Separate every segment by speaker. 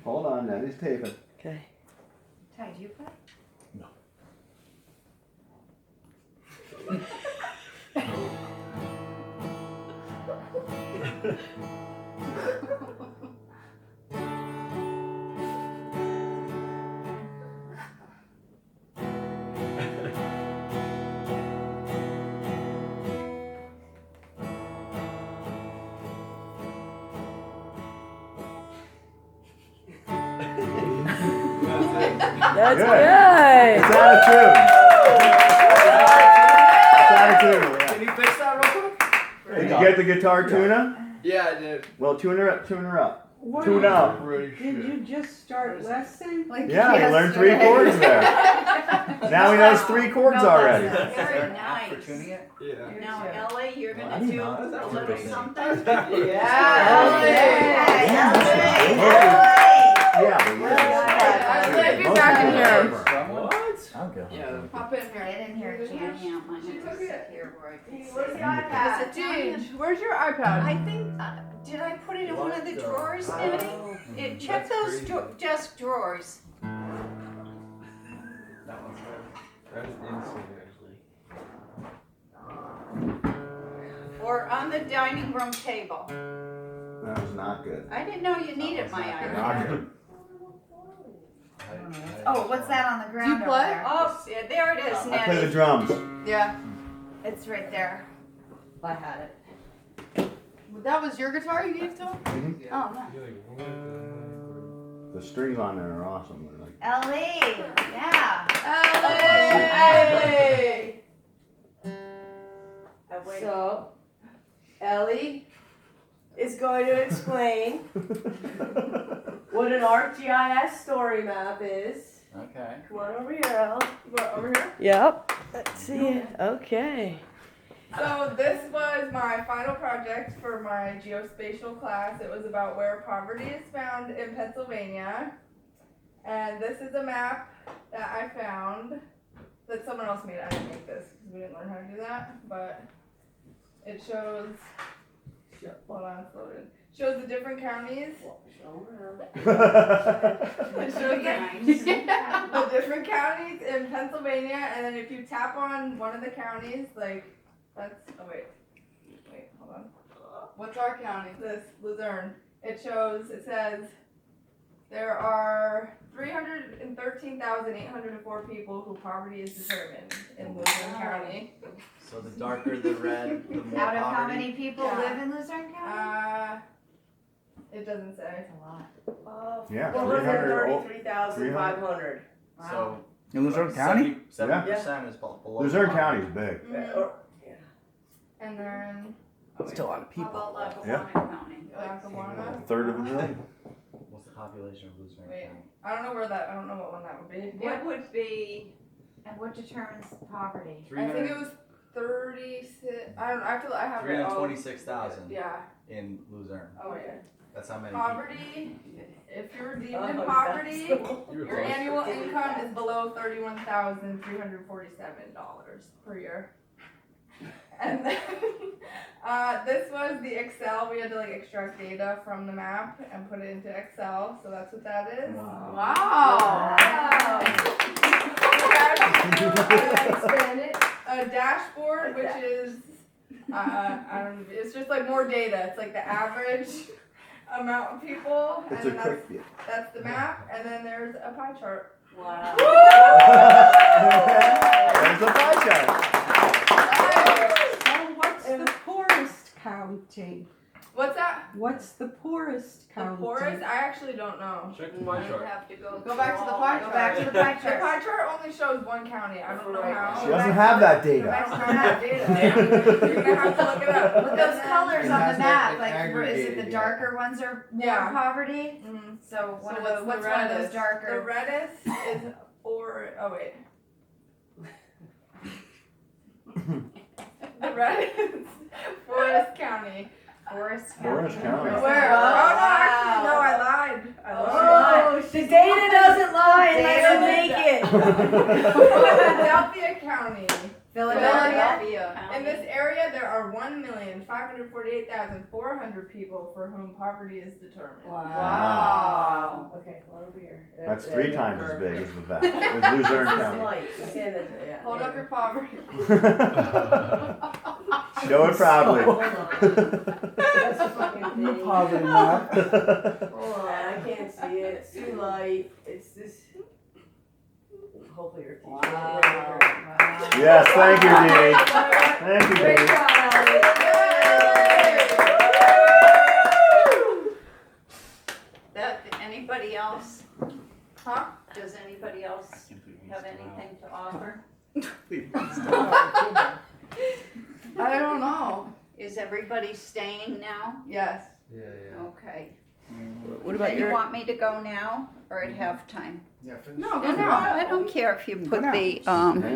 Speaker 1: Hold on, now he's taping.
Speaker 2: Okay.
Speaker 3: Ty, do you play?
Speaker 1: No.
Speaker 2: That's
Speaker 1: Good.
Speaker 2: good.
Speaker 1: It's out of tune. It's out of tune.
Speaker 4: Can you fix that real quick?
Speaker 1: Did you get the guitar tuna?
Speaker 4: Yeah, I did.
Speaker 1: Well, tune her up, tune her up.
Speaker 5: What
Speaker 1: Tune up.
Speaker 4: Pretty
Speaker 5: Did you just start lesson?
Speaker 3: Like
Speaker 1: Yeah, he learned 3 chords there. Now he knows 3 chords already.
Speaker 3: Very
Speaker 4: For
Speaker 3: nice.
Speaker 4: tuning it? Yeah.
Speaker 3: Now, Ellie, you're
Speaker 1: Well, I
Speaker 3: gonna
Speaker 1: didn't
Speaker 3: do
Speaker 1: know.
Speaker 3: a
Speaker 1: That's
Speaker 3: little
Speaker 1: interesting.
Speaker 3: something.
Speaker 1: Yeah.
Speaker 6: Can't be back in here.
Speaker 4: What?
Speaker 1: Okay.
Speaker 4: Yeah.
Speaker 6: Hop in here.
Speaker 3: Get in here, Jenny, out my here where I can see.
Speaker 6: Where's the iPad? Gigi, where's your iPad?
Speaker 3: I think, did I put it in one of the drawers, Daddy? Check those desk drawers.
Speaker 4: That one's red. Red is instant, actually.
Speaker 3: Or on the dining room table.
Speaker 1: That was not good.
Speaker 3: I didn't know you needed my
Speaker 1: Not
Speaker 3: iPad.
Speaker 1: good.
Speaker 7: Oh, what's that on the
Speaker 6: Do
Speaker 7: ground
Speaker 6: you play?
Speaker 7: over there?
Speaker 3: Oh, yeah, there it is,
Speaker 1: I play the
Speaker 3: Nettie.
Speaker 1: drums.
Speaker 6: Yeah.
Speaker 7: It's right there.
Speaker 2: I had it.
Speaker 6: That was your guitar you gave to him?
Speaker 1: Mhm.
Speaker 7: Oh, no.
Speaker 1: The strings on there are awesome. They're like,
Speaker 7: Ellie, yeah.
Speaker 6: Ellie!
Speaker 2: So, Ellie is going to explain what an ArcGIS story map is.
Speaker 4: Okay.
Speaker 2: Come on over here, Elle.
Speaker 6: What, over here?
Speaker 2: Yep. Let's see. Okay.
Speaker 6: So this was my final project for my GeoSpatial class. It was about where poverty is found in Pennsylvania. And this is a map that I found that someone else made. I didn't make this because we didn't learn how to do that. But it shows, hold on, it's loaded. Shows the different counties. It shows the different counties in Pennsylvania, and then if you tap on one of the counties, like, that's, oh wait, hold on. What's our county? This, Luzerne. It says, there are 313,804 people who poverty is determined in Luzerne County.
Speaker 4: So the darker the red, the more
Speaker 7: Out of how
Speaker 4: poverty.
Speaker 7: many people
Speaker 6: Yeah.
Speaker 7: live in Luzerne County?
Speaker 6: It doesn't say.
Speaker 7: That's a lot.
Speaker 1: Yeah,
Speaker 2: 433,500.
Speaker 4: So
Speaker 5: In Luzerne County?
Speaker 4: 70% is below.
Speaker 1: Luzerne
Speaker 4: poverty.
Speaker 1: County's big.
Speaker 6: And then,
Speaker 5: Still a lot of
Speaker 3: How
Speaker 5: people.
Speaker 3: about Lackawanna
Speaker 1: Yeah.
Speaker 3: County?
Speaker 6: Lackawanna.
Speaker 1: A third of a million.
Speaker 4: What's the population of Luzerne
Speaker 6: Wait.
Speaker 4: County?
Speaker 6: I don't know what one that would be.
Speaker 3: It would be,
Speaker 7: And what determines poverty?
Speaker 6: I think it was 36. I don't know. I have it. all.
Speaker 4: 326,000
Speaker 6: Yeah.
Speaker 4: in Luzerne.
Speaker 6: Oh yeah.
Speaker 4: That's how many.
Speaker 6: Poverty. If you're deemed in
Speaker 2: Oh,
Speaker 6: poverty,
Speaker 4: people.
Speaker 6: your annual income is below $31,347 per year. And then this was the Excel. We had to like extract data from the map and put it into Excel. So that's what that is.
Speaker 2: Wow. Expand it.
Speaker 6: A dashboard, which is I don't know, it's just like more data. It's like the average amount of people,
Speaker 1: It's
Speaker 6: and
Speaker 1: a
Speaker 6: then
Speaker 1: quick view.
Speaker 6: that's the map, and then there's a pie chart.
Speaker 3: wow.
Speaker 1: There's a pie chart.
Speaker 5: So what's the poorest county?
Speaker 6: What's that?
Speaker 5: What's the poorest
Speaker 6: The
Speaker 5: county?
Speaker 6: poorest? I actually don't know.
Speaker 4: Check the
Speaker 3: I
Speaker 4: pie
Speaker 3: would
Speaker 4: chart.
Speaker 3: have to go.
Speaker 6: Go back to the pie
Speaker 7: Go
Speaker 6: chart.
Speaker 7: back to the pie
Speaker 6: The
Speaker 7: chart.
Speaker 6: pie chart only shows one county. I don't know how.
Speaker 1: She doesn't have that
Speaker 6: I
Speaker 1: data.
Speaker 6: don't have that data. You're gonna have to look it up.
Speaker 7: With those colors
Speaker 4: It
Speaker 7: on
Speaker 4: has
Speaker 7: the
Speaker 4: that,
Speaker 7: map,
Speaker 4: like,
Speaker 7: like, is it
Speaker 4: aggregated
Speaker 7: the
Speaker 4: data.
Speaker 7: darker ones are more
Speaker 6: Yeah.
Speaker 7: poverty?
Speaker 6: Mhm.
Speaker 7: So what
Speaker 6: So
Speaker 7: are those, what's one of those
Speaker 6: reddest? The
Speaker 7: darker?
Speaker 6: reddest is oh wait. The reddest Forest County.
Speaker 7: Forest
Speaker 1: Forest County.
Speaker 6: Where?
Speaker 2: Wow.
Speaker 6: Oh no, actually no, I lied. I lied.
Speaker 2: Oh, the data doesn't lie unless you make it.
Speaker 6: Philadelphia County.
Speaker 7: Philadelphia?
Speaker 6: In in this area, there are 1,548,400 people for whom poverty is determined.
Speaker 2: Wow. Okay, a little beer.
Speaker 1: That's 3 times as big as the back. With Luzerne County.
Speaker 6: Hold up your poverty.
Speaker 1: Show it proudly.
Speaker 2: That's a fucking thing.
Speaker 5: Poverty map.
Speaker 2: Hold on, I can't see it. It's too light. It's this. Hopefully your teacher. Wow.
Speaker 1: Yes, thank you, Gigi. Thank you,
Speaker 2: Great
Speaker 1: Gigi.
Speaker 2: job, Ellie.
Speaker 3: Anybody else?
Speaker 6: Huh?
Speaker 3: Does anybody else have anything to offer?
Speaker 6: I don't know.
Speaker 3: Is everybody staying now?
Speaker 6: Yes.
Speaker 4: Yeah.
Speaker 3: Okay.
Speaker 2: What
Speaker 3: Do
Speaker 2: about
Speaker 3: you
Speaker 2: your?
Speaker 3: want me to go now or at halftime?
Speaker 4: Yeah, finish.
Speaker 6: No, go
Speaker 3: No,
Speaker 6: now.
Speaker 3: I don't care if you put the,
Speaker 1: You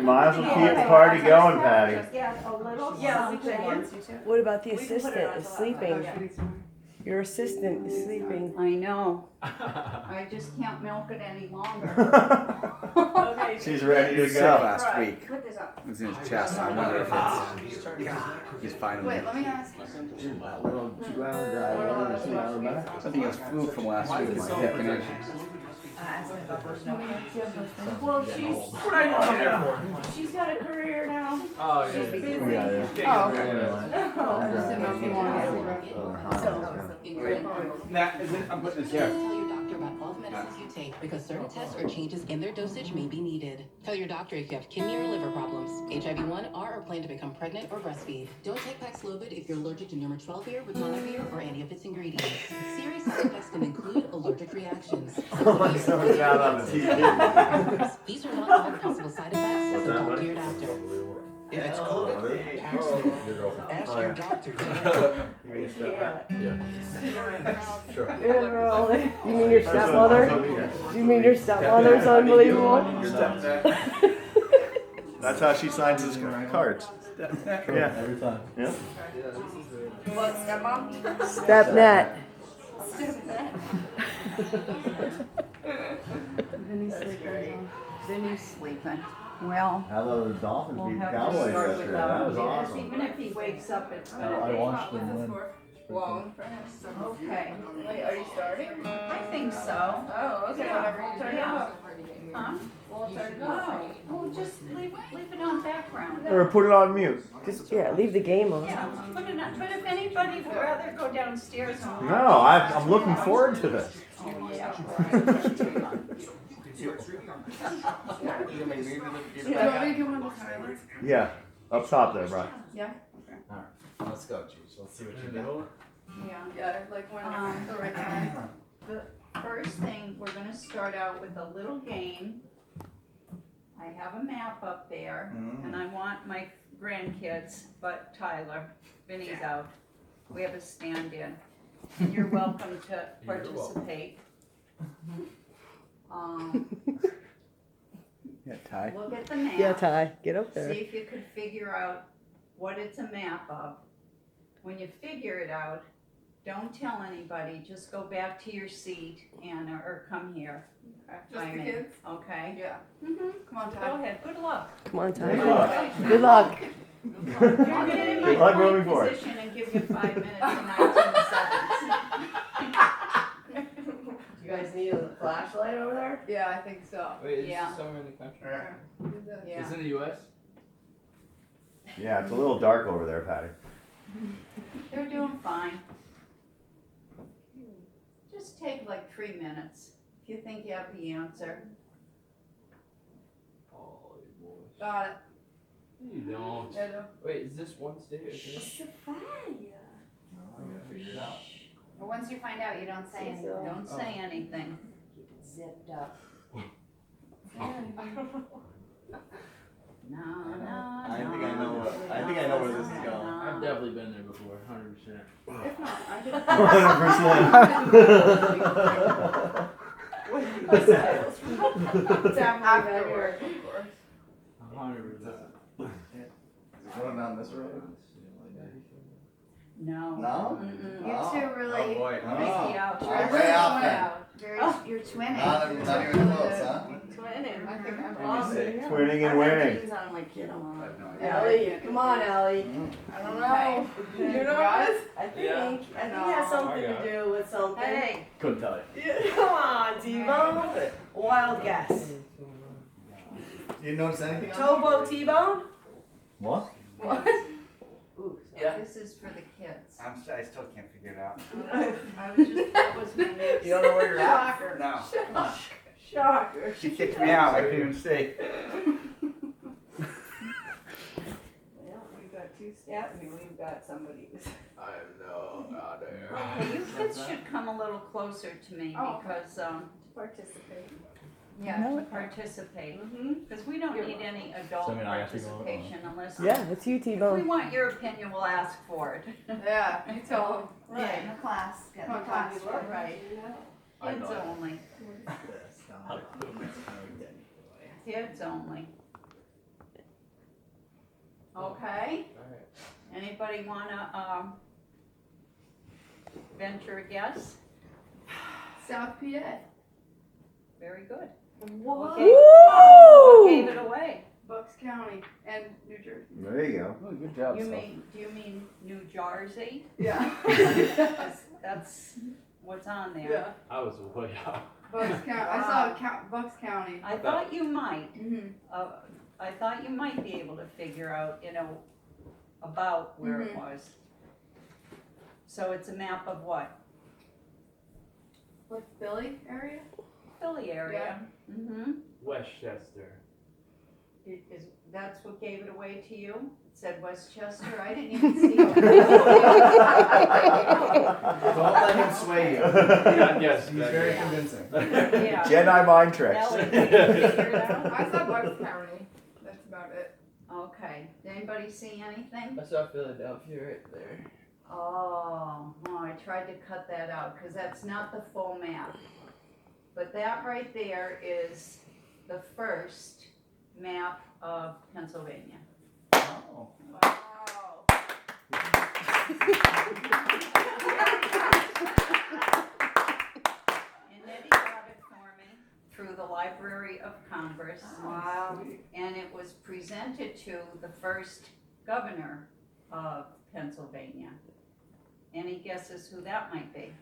Speaker 1: might as well keep the party going, Patty.
Speaker 7: Yeah, a little something.
Speaker 2: What about the assistant is sleeping? Your assistant is sleeping.
Speaker 3: I know. I just can't milk it any longer.
Speaker 1: She's ready to
Speaker 8: He was sick
Speaker 1: go.
Speaker 8: last week.
Speaker 3: Put this up.
Speaker 8: It was in his chest. I wonder if it's. He's finally.
Speaker 6: Wait, let me ask.
Speaker 1: That little 2-hour drive over and 2-hour back.
Speaker 8: I think it was flu from last week. My hip and it.
Speaker 2: Well, she's got a career now.
Speaker 9: Oh, yeah.
Speaker 2: She's busy.
Speaker 1: Yeah, yeah.
Speaker 6: Oh, okay. I just didn't know if you wanted
Speaker 8: I'm putting this
Speaker 10: Tell
Speaker 8: here.
Speaker 10: your doctor about all the medicines you take because certain tests or changes in their dosage may be needed. Tell your doctor if you have kidney or liver problems, HIV-1, or plan to become pregnant or breastfeed. Don't take Paxlovid if you're allergic to Nirmatrelvir, ritonavir, or any of its ingredients. Serious side effects can include allergic reactions.
Speaker 1: Like someone's out on the TV.
Speaker 10: These are not all possible side effects, so talk to your doctor.
Speaker 4: If it's COVID, ask your doctor.
Speaker 2: You mean your stepmother? You mean your stepmother's unbelievable?
Speaker 1: That's how she signs his cards. Yeah.
Speaker 4: Every time.
Speaker 1: Yeah.
Speaker 6: What, stepmom?
Speaker 2: Stepnet.
Speaker 3: Vinny's sleeping. Well,
Speaker 1: How the Dolphins
Speaker 3: we'll
Speaker 1: beat
Speaker 3: have to
Speaker 1: Cowboys
Speaker 3: start
Speaker 1: yesterday.
Speaker 3: without
Speaker 1: That was
Speaker 3: him.
Speaker 1: awesome.
Speaker 3: Even if he wakes up at
Speaker 4: I watched them win.
Speaker 6: Well, for him.
Speaker 3: Okay,
Speaker 6: Wait, are you starting?
Speaker 3: I think so.
Speaker 6: Oh, okay, whenever you turn it up.
Speaker 3: Huh?
Speaker 6: We'll turn it
Speaker 3: Oh,
Speaker 6: up.
Speaker 3: well, just leave it on background.
Speaker 1: Or put it on mute.
Speaker 2: Just leave the game on.
Speaker 3: Yeah, put it on, but if anybody would rather go downstairs and.
Speaker 1: No, I'm looking forward to this.
Speaker 3: Oh, yeah.
Speaker 6: Do you want me to come on the silence?
Speaker 1: Yeah, up top there, Brian.
Speaker 6: Yeah.
Speaker 4: Let's go, Gigi. Let's see what you got.
Speaker 3: Yeah.
Speaker 6: Yeah, like when the right time.
Speaker 3: The first thing, we're gonna start out with a little game. I have a map up there, and I want my grandkids, but Tyler, Vinny's out. We have a stand-in. And you're welcome to participate.
Speaker 8: Yeah, Ty.
Speaker 3: Look at the map.
Speaker 2: Yeah, Ty, get up
Speaker 3: See
Speaker 2: there.
Speaker 3: if you could figure out what it's a map of. When you figure it out, don't tell anybody, just go back to your seat and, or come here.
Speaker 6: Just
Speaker 3: Find
Speaker 6: the
Speaker 3: me,
Speaker 6: kids?
Speaker 3: Okay?
Speaker 6: Yeah.
Speaker 3: Mm-hmm.
Speaker 6: Come on,
Speaker 3: Go
Speaker 6: Ty.
Speaker 3: ahead, good luck.
Speaker 2: Come on,
Speaker 1: Good
Speaker 2: Ty.
Speaker 1: luck.
Speaker 2: Good luck.
Speaker 3: I'll get in my
Speaker 1: Good luck
Speaker 3: point
Speaker 1: moving forward.
Speaker 3: position and give you 5 minutes and 19 seconds.
Speaker 2: You guys need a flashlight over there?
Speaker 6: Yeah, I think so.
Speaker 9: Wait, is
Speaker 3: Yeah.
Speaker 9: this somewhere in the country?
Speaker 3: Yeah.
Speaker 9: It's in the US?
Speaker 1: Yeah, it's a little dark over there, Patty.
Speaker 3: They're doing fine. Just take like 3 minutes if you think you have the answer.
Speaker 9: Holy boy.
Speaker 6: Got it.
Speaker 9: You don't.
Speaker 6: Yeah, no.
Speaker 9: Wait, is this one state or two?
Speaker 7: But once you find out, you don't say anything.
Speaker 3: Don't say anything.
Speaker 7: Zipped up.
Speaker 3: No, no,
Speaker 4: I think I know where this is going.
Speaker 9: I've definitely been there before, 100%.
Speaker 6: If not, I could.
Speaker 1: 100%.
Speaker 6: After work, of course.
Speaker 9: 100%.
Speaker 4: Is it going down this road?
Speaker 3: No.
Speaker 4: No?
Speaker 3: Mm-mm.
Speaker 7: You
Speaker 4: Oh.
Speaker 7: two really
Speaker 4: Oh, boy.
Speaker 3: Make
Speaker 4: Oh.
Speaker 3: the out.
Speaker 4: Oh, way off then.
Speaker 7: Very, you're twinning.
Speaker 4: Not even close, huh?
Speaker 7: Twin.
Speaker 2: winning.
Speaker 6: I think I'm
Speaker 4: Let me
Speaker 6: wrong.
Speaker 4: see.
Speaker 1: Twinning and winning.
Speaker 2: I'm like, get him
Speaker 4: I
Speaker 2: on.
Speaker 4: have no idea.
Speaker 2: Ellie, come on, Ellie.
Speaker 6: I don't know. You know what?
Speaker 2: I think
Speaker 9: Yeah.
Speaker 2: it has something
Speaker 9: I got
Speaker 2: to do with something.
Speaker 3: Hey,
Speaker 9: Couldn't tell you.
Speaker 2: Come on, T-Bone. Wild guess.
Speaker 4: You notice anything on
Speaker 2: Tobo T-Bone?
Speaker 1: What?
Speaker 6: What?
Speaker 3: ooh, so
Speaker 9: Yeah.
Speaker 3: this is for the kids.
Speaker 4: I still can't figure it out.
Speaker 3: I was just, that was my next.
Speaker 4: You don't know where you're at?
Speaker 6: Shocker.
Speaker 4: No.
Speaker 2: Shocker.
Speaker 4: She kicked me out. I couldn't even see.
Speaker 3: Well, we've got two staff, I mean, we've got somebody who's.
Speaker 9: I know. Out there.
Speaker 3: Okay, you kids should come a little closer to me
Speaker 6: Oh.
Speaker 3: because,
Speaker 6: Participate.
Speaker 3: yeah, to participate. Because we don't need any adult
Speaker 9: So, I have to go,
Speaker 3: participation unless.
Speaker 2: Yeah, it's you,
Speaker 3: If we
Speaker 2: T-Bone.
Speaker 3: want your opinion, we'll ask for it.
Speaker 6: Yeah, you tell them.
Speaker 7: Get in the class, get in the class.
Speaker 3: Right.
Speaker 9: I
Speaker 3: Kids
Speaker 9: know.
Speaker 3: only, kids only. Okay,
Speaker 9: Alright.
Speaker 3: anybody wanna, venture a guess?
Speaker 6: South PA.
Speaker 3: Very good.
Speaker 6: What?
Speaker 3: Okay. What gave it away?
Speaker 6: Bucks County and New Jersey.
Speaker 1: There you go.
Speaker 9: Oh, good job,
Speaker 3: You
Speaker 9: Sal.
Speaker 3: mean, do you mean New Jersey?
Speaker 6: Yeah.
Speaker 3: 'Cause that's what's on there.
Speaker 6: Yeah.
Speaker 9: I was way off.
Speaker 6: Bucks County. I saw Bucks County.
Speaker 3: I thought you might,
Speaker 6: Mm-hmm.
Speaker 3: I thought you might be able to figure out, about where it
Speaker 6: Mhm.
Speaker 3: was. So it's a map of what?
Speaker 6: What, Philly area?
Speaker 3: Philly area. Mm-hmm.
Speaker 9: Westchester.
Speaker 3: That's what gave it away to you? It said Westchester, I didn't even see it.
Speaker 4: Don't let him sway you.
Speaker 9: Yeah, yes.
Speaker 4: He's very convincing.
Speaker 3: Yeah.
Speaker 1: Jedi mind tricks.
Speaker 3: Ellie, did you figure it out?
Speaker 6: I saw Bucks County. That's about it.
Speaker 3: Okay, did anybody see anything?
Speaker 9: I saw Philadelphia right there.
Speaker 3: Oh, I tried to cut that out, because that's not the full map. But that right there is the first map of Pennsylvania.
Speaker 4: Oh.
Speaker 6: Wow.
Speaker 3: And Eddie got it for me through the Library of Congress.
Speaker 2: Wow.
Speaker 3: And it was presented to the first governor of Pennsylvania. Any guesses who that might be?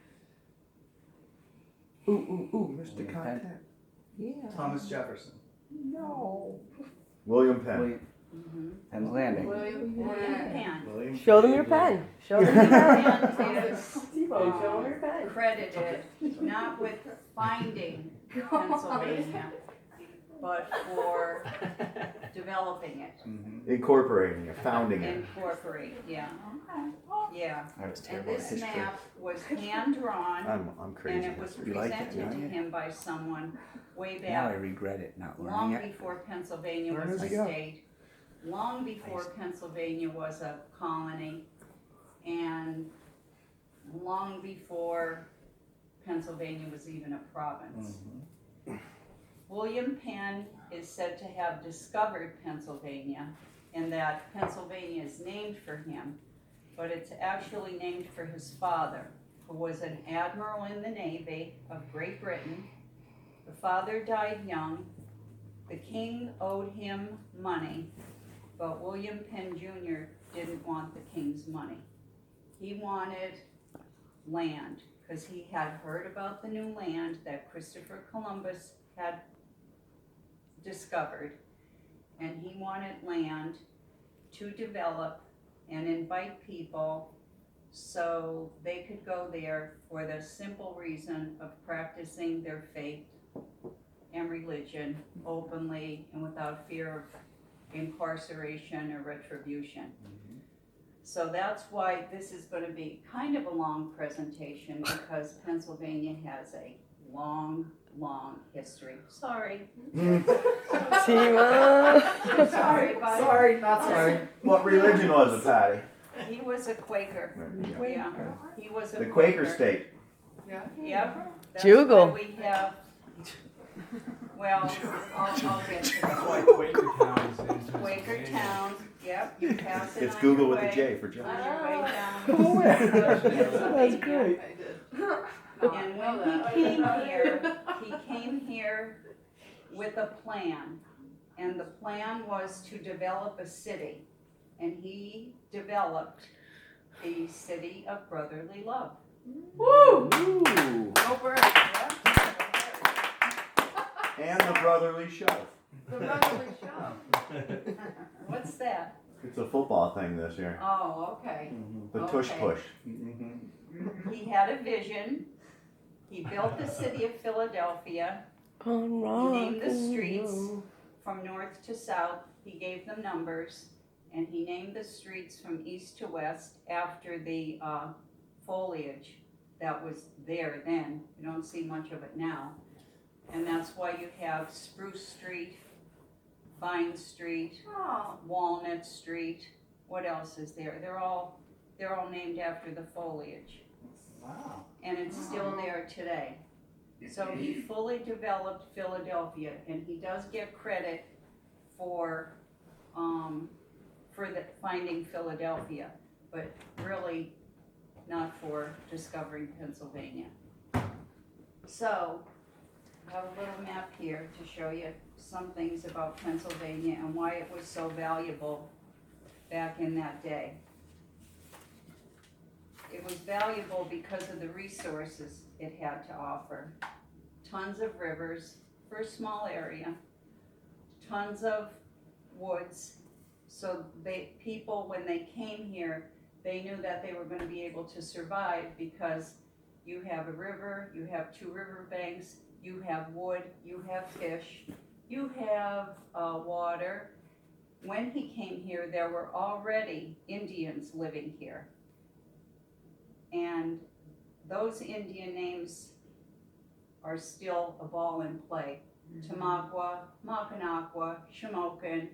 Speaker 4: Mr. Content.
Speaker 2: Yeah.
Speaker 4: Thomas Jefferson.
Speaker 2: No.
Speaker 1: William Penn.
Speaker 3: Mm-hmm.
Speaker 4: Penn's Landing.
Speaker 6: William
Speaker 3: William
Speaker 6: Penn.
Speaker 3: Penn.
Speaker 4: William.
Speaker 2: Show them your pen. Show them your pen.
Speaker 3: Penn is
Speaker 2: T-Bone, show them your pen.
Speaker 3: credited not with finding Pennsylvania, but for developing it,
Speaker 4: Mm-hmm.
Speaker 1: Incorporating it, founding it.
Speaker 3: incorporate, yeah. Yeah,
Speaker 4: I was
Speaker 3: and
Speaker 4: terrible at
Speaker 3: this
Speaker 4: history.
Speaker 3: map was hand-drawn,
Speaker 1: I'm
Speaker 3: and
Speaker 1: crazy.
Speaker 3: it was
Speaker 4: You like that,
Speaker 3: presented to
Speaker 4: don't you?
Speaker 3: him by someone way
Speaker 4: Now I
Speaker 3: back,
Speaker 4: regret it not
Speaker 3: long
Speaker 4: learning it.
Speaker 3: before Pennsylvania
Speaker 4: Learn
Speaker 3: was a
Speaker 4: as you go.
Speaker 3: state, long before Pennsylvania was a colony, and long before Pennsylvania was even a province.
Speaker 4: Mhm.
Speaker 3: William Penn is said to have discovered Pennsylvania, and that Pennsylvania is named for him, but it's actually named for his father, who was an admiral in the Navy of Great Britain. The father died young. The king owed him money, but William Penn Jr. didn't want the king's money. He wanted land, because he had heard about the new land that Christopher Columbus had discovered, and he wanted land to develop and invite people so they could go there for the simple reason of practicing their faith and religion openly and without fear of incarceration or retribution. So that's why this is going to be kind of a long presentation, because Pennsylvania has a long, long history. Sorry.
Speaker 2: T-Bone.
Speaker 3: Sorry, buddy.
Speaker 1: Sorry, not sorry. What religion was it, Patty?
Speaker 3: He was a Quaker. Yeah, he was a
Speaker 1: The Quaker state.
Speaker 6: Yeah.
Speaker 3: Yep. That's
Speaker 2: Juggle.
Speaker 3: why we have, well, I'll get to
Speaker 9: That's
Speaker 3: that.
Speaker 9: why Quaker Town is in
Speaker 3: Quaker
Speaker 9: Pennsylvania.
Speaker 3: Town, yep, you pass it
Speaker 1: It's
Speaker 3: on
Speaker 1: Google
Speaker 3: your
Speaker 1: with a
Speaker 3: way-
Speaker 1: J for John.
Speaker 3: On your way down.
Speaker 2: Cool.
Speaker 3: That's
Speaker 2: That's great.
Speaker 6: I did.
Speaker 3: And when he came here with a plan. And the plan was to develop a city. And he developed the city of brotherly love.
Speaker 1: Ooh.
Speaker 3: Go birds, yeah.
Speaker 1: And the brotherly shove.
Speaker 6: The brotherly shove.
Speaker 3: What's that?
Speaker 1: It's a football thing this year.
Speaker 3: Oh, okay.
Speaker 1: The tush
Speaker 3: Okay.
Speaker 1: push.
Speaker 3: He had a vision. He built the city of Philadelphia. He named the streets from north to south. He gave them numbers. And he named the streets from east to west after the foliage that was there then. You don't see much of it now. And that's why you have Spruce Street, Vine Street,
Speaker 6: Oh.
Speaker 3: Walnut Street. What else is there? They're all named after the foliage.
Speaker 8: Wow.
Speaker 3: And it's still there today. So he fully developed Philadelphia, and he does get credit for finding Philadelphia, but really not for discovering Pennsylvania. So I have a little map here to show you some things about Pennsylvania and why it was so valuable back in that day. It was valuable because of the resources it had to offer. Tons of rivers for a small area, tons of woods, so people, when they came here, they knew that they were going to be able to survive because you have a river, you have 2 river banks, you have wood, you have fish, you have water. When he came here, there were already Indians living here. And those Indian names are still a ball in play. Tamaqua, Mackinac, Shamokin,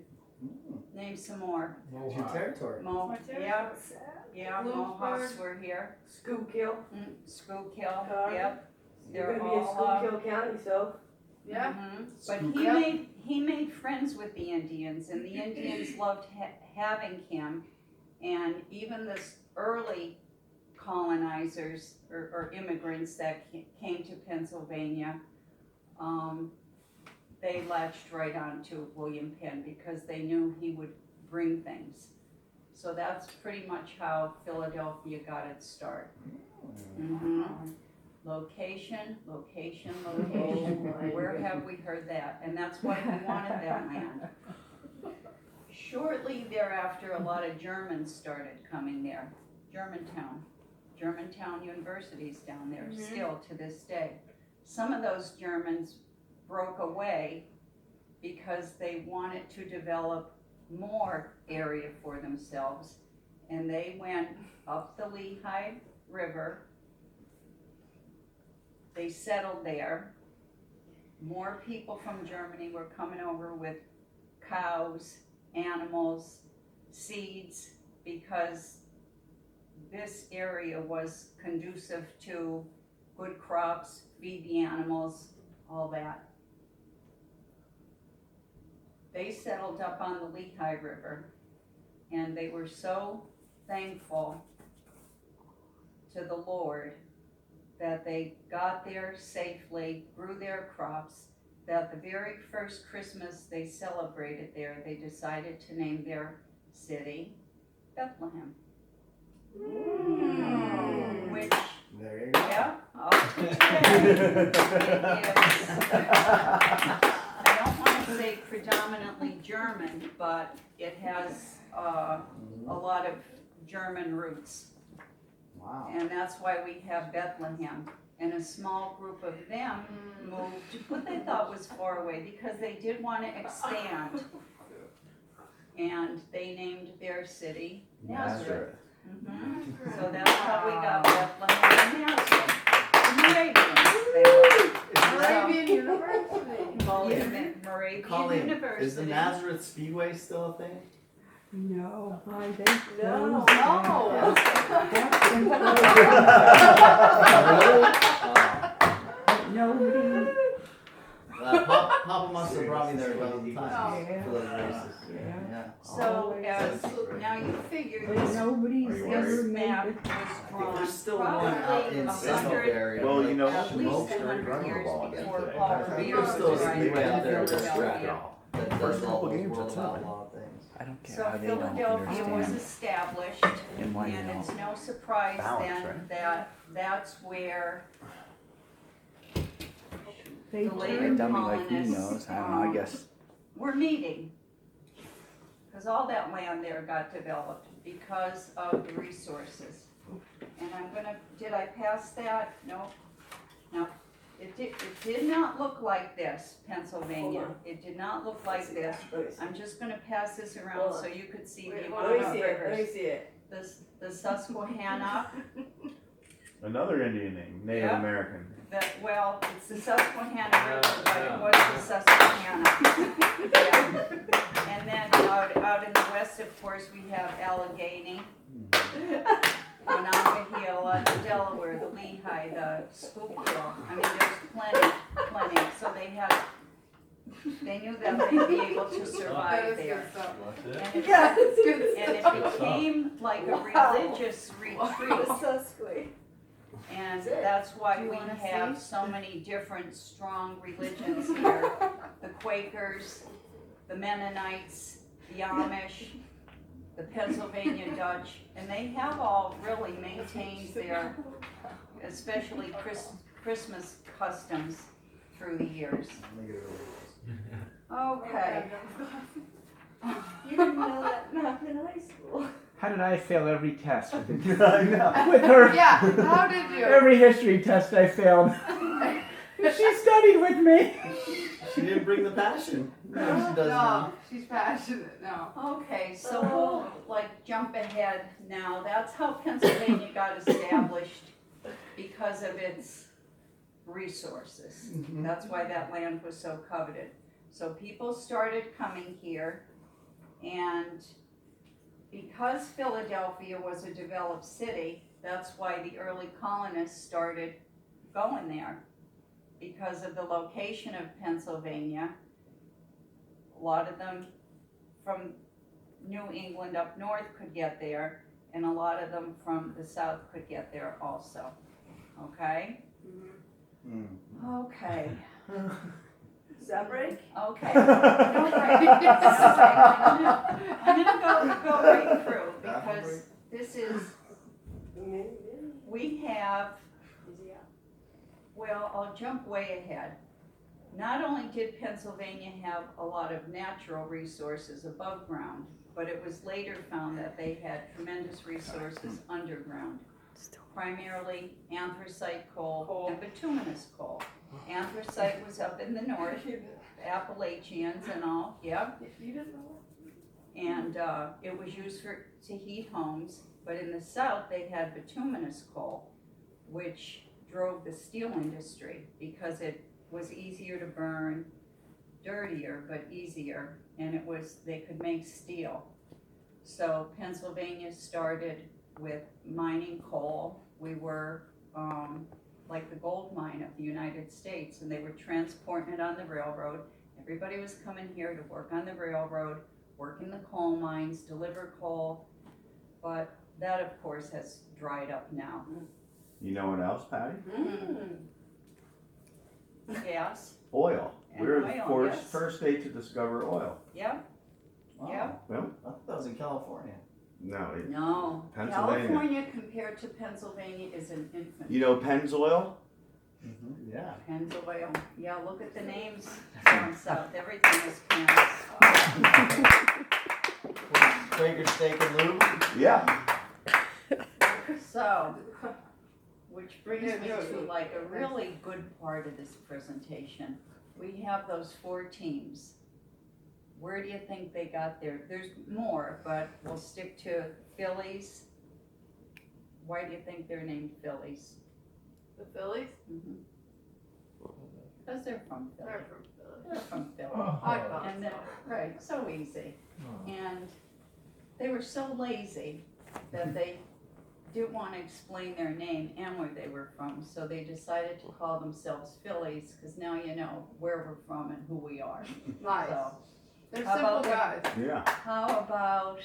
Speaker 3: name some more.
Speaker 8: It's your territory.
Speaker 3: Yeah, Mohawks were here.
Speaker 2: Schuylkill.
Speaker 3: Schuylkill,
Speaker 2: Car.
Speaker 3: yep.
Speaker 2: You're
Speaker 3: They're
Speaker 2: gonna be in
Speaker 3: all,
Speaker 2: Schuylkill County, so.
Speaker 6: Yeah.
Speaker 3: But he made friends with the Indians, and the Indians loved having him. And even this early colonizers or immigrants that came to Pennsylvania, they latched right on to William Penn because they knew he would bring things. So that's pretty much how Philadelphia got its start. Location, location, location. Where have we heard that? And that's why we wanted that land. Shortly thereafter, a lot of Germans started coming there. Germantown University's down there still to this day. Some of those Germans broke away because they wanted to develop more area for themselves, and they went up the Lehigh River. They settled there. More people from Germany were coming over with cows, animals, seeds, because this area was conducive to good crops, feed the animals, all that. They settled up on the Lehigh River, and they were so thankful to the Lord that they got there safely, grew their crops, that the very first Christmas they celebrated there, they decided to name their city Bethlehem. Which,
Speaker 8: There you go.
Speaker 3: yeah, up to today, I don't want to say predominantly German, but it has a lot of German roots.
Speaker 8: Wow.
Speaker 3: And that's why we have Bethlehem. And a small group of them moved what they thought was far away because they did want to expand. And they named their city Nazareth. So that's how we got Bethlehem and Nazareth.
Speaker 6: Moravian University.
Speaker 3: Moravian
Speaker 8: Colleen,
Speaker 3: University.
Speaker 8: is the Nazareth Speedway still a thing?
Speaker 5: No, why they
Speaker 2: No.
Speaker 5: Nobody,
Speaker 8: Papa must have brought me there a dozen times
Speaker 2: Yeah.
Speaker 8: for those races.
Speaker 2: Yeah.
Speaker 8: Yeah.
Speaker 3: So as, now you figure
Speaker 5: But
Speaker 3: this,
Speaker 5: nobody's ever
Speaker 3: this
Speaker 5: made
Speaker 3: map
Speaker 5: it.
Speaker 3: was
Speaker 8: There's
Speaker 3: from
Speaker 8: still one out
Speaker 3: probably
Speaker 8: in
Speaker 3: a
Speaker 8: Central
Speaker 3: hundred,
Speaker 8: area.
Speaker 1: Well, you know,
Speaker 3: at least
Speaker 1: Smoke's
Speaker 3: 100
Speaker 1: running the
Speaker 3: years
Speaker 1: ball again
Speaker 3: before
Speaker 1: today.
Speaker 3: Paul
Speaker 1: That's
Speaker 3: Revere
Speaker 8: There's
Speaker 3: was
Speaker 8: still a
Speaker 3: driving
Speaker 8: speedway out there
Speaker 3: in
Speaker 8: that's
Speaker 3: Philadelphia.
Speaker 8: that
Speaker 1: First
Speaker 8: does
Speaker 1: couple
Speaker 8: all those
Speaker 1: games
Speaker 8: world
Speaker 1: are tough.
Speaker 8: outlaw things.
Speaker 2: I don't care
Speaker 3: So
Speaker 2: how they don't
Speaker 3: Philadelphia was
Speaker 2: understand.
Speaker 3: established,
Speaker 2: And why you
Speaker 3: and it's
Speaker 2: don't.
Speaker 3: no surprise
Speaker 1: Balance,
Speaker 3: then
Speaker 1: right?
Speaker 3: that that's where
Speaker 5: They
Speaker 3: the later
Speaker 5: turned
Speaker 2: Dummy like me
Speaker 3: colonists,
Speaker 2: knows. I don't know. I guess.
Speaker 3: were meeting. Because all that land there got developed because of the resources. And I'm gonna, did I pass that? No. No. It did not look like this, Pennsylvania. It did not look like this. I'm just gonna pass this around so you could see the amount of rivers.
Speaker 6: see it.
Speaker 3: The Susquehanna,
Speaker 1: Another Indian name, Native
Speaker 3: Yeah.
Speaker 1: American.
Speaker 3: well, it's the Susquehanna River, but it was the Susquehanna. Yeah. And then out in the west, of course, we have Allegheny, Monongahela, the Delaware, the Lehigh, the Schuylkill. I mean, there's plenty. So they knew that they'd be able to survive there. And it,
Speaker 6: Yeah, it's good
Speaker 3: and
Speaker 6: stuff.
Speaker 3: it became like a religious retreat.
Speaker 6: So sweet.
Speaker 3: And that's why
Speaker 6: Do you
Speaker 3: we
Speaker 6: wanna
Speaker 3: have
Speaker 6: see?
Speaker 3: so many different strong religions here. The Quakers, the Mennonites, the Amish, the Pennsylvania Dutch, and they have all really maintained their, especially Christmas customs through the years. Okay.
Speaker 7: You didn't know that math in high school.
Speaker 11: How did I fail every test?
Speaker 1: I know.
Speaker 11: With her,
Speaker 6: Yeah, how did you?
Speaker 11: every history test I failed. She studied with me.
Speaker 8: She didn't bring the passion. No, she does
Speaker 6: No,
Speaker 8: now.
Speaker 6: she's passionate now.
Speaker 3: Okay, so we'll like jump ahead now. That's how Pennsylvania got established because of its resources. That's why that land was so coveted. So people started coming here, and because Philadelphia was a developed city, that's why the early colonists started going there. Because of the location of Pennsylvania, a lot of them from New England up north could get there, and a lot of them from the south could get there also. Okay? Okay.
Speaker 7: Does that break?
Speaker 3: Okay. No break. No break. I'm gonna go right through because this is, we have, well, I'll jump way ahead. Not only did Pennsylvania have a lot of natural resources above ground, but it was later found that they had tremendous resources underground. Primarily anthracite coal and bituminous coal. Anthracite was up in the north, Appalachians and all, yep.
Speaker 6: You didn't know
Speaker 3: And it was used to heat homes, but in the south they had bituminous coal, which drove the steel industry because it was easier to burn, dirtier but easier, and they could make steel. So Pennsylvania started with mining coal. We were like the gold mine of the United States, and they were transporting it on the railroad. Everybody was coming here to work on the railroad, work in the coal mines, deliver coal, but that of course has dried up now.
Speaker 1: You know what else, Patty?
Speaker 3: Gas,
Speaker 1: Oil.
Speaker 3: And
Speaker 1: We're
Speaker 3: oil,
Speaker 1: the
Speaker 3: yes.
Speaker 1: first state to discover oil.
Speaker 3: yep,
Speaker 8: Wow.
Speaker 3: yep.
Speaker 1: Well,
Speaker 8: I thought that was in California.
Speaker 1: no.
Speaker 3: No,
Speaker 1: Pennsylvania.
Speaker 3: California compared to Pennsylvania is an infant.
Speaker 1: You know Pennzoil?
Speaker 8: Yeah.
Speaker 3: Pennsylvania, yeah, look at the names down south, everything is Penn's.
Speaker 8: Quaker steak and lube.
Speaker 1: Yeah.
Speaker 3: So, which brings me to like a really good part of this presentation. We have those 4 teams. Where do you think they got there? There's more, but we'll stick to Phillies. Why do you think they're named Phillies?
Speaker 6: The Phillies?
Speaker 3: Because they're from Philly.
Speaker 6: They're from Philly.
Speaker 3: They're from Philly.
Speaker 6: I thought
Speaker 3: And then,
Speaker 6: so.
Speaker 3: right, so easy. And they were so lazy that they didn't want to explain their name and where they were from, so they decided to call themselves Phillies, because now you know where we're from and who we are.
Speaker 6: Nice.
Speaker 3: So,
Speaker 6: They're
Speaker 3: How
Speaker 6: simple
Speaker 3: about
Speaker 6: guys.
Speaker 1: Yeah.
Speaker 3: how about,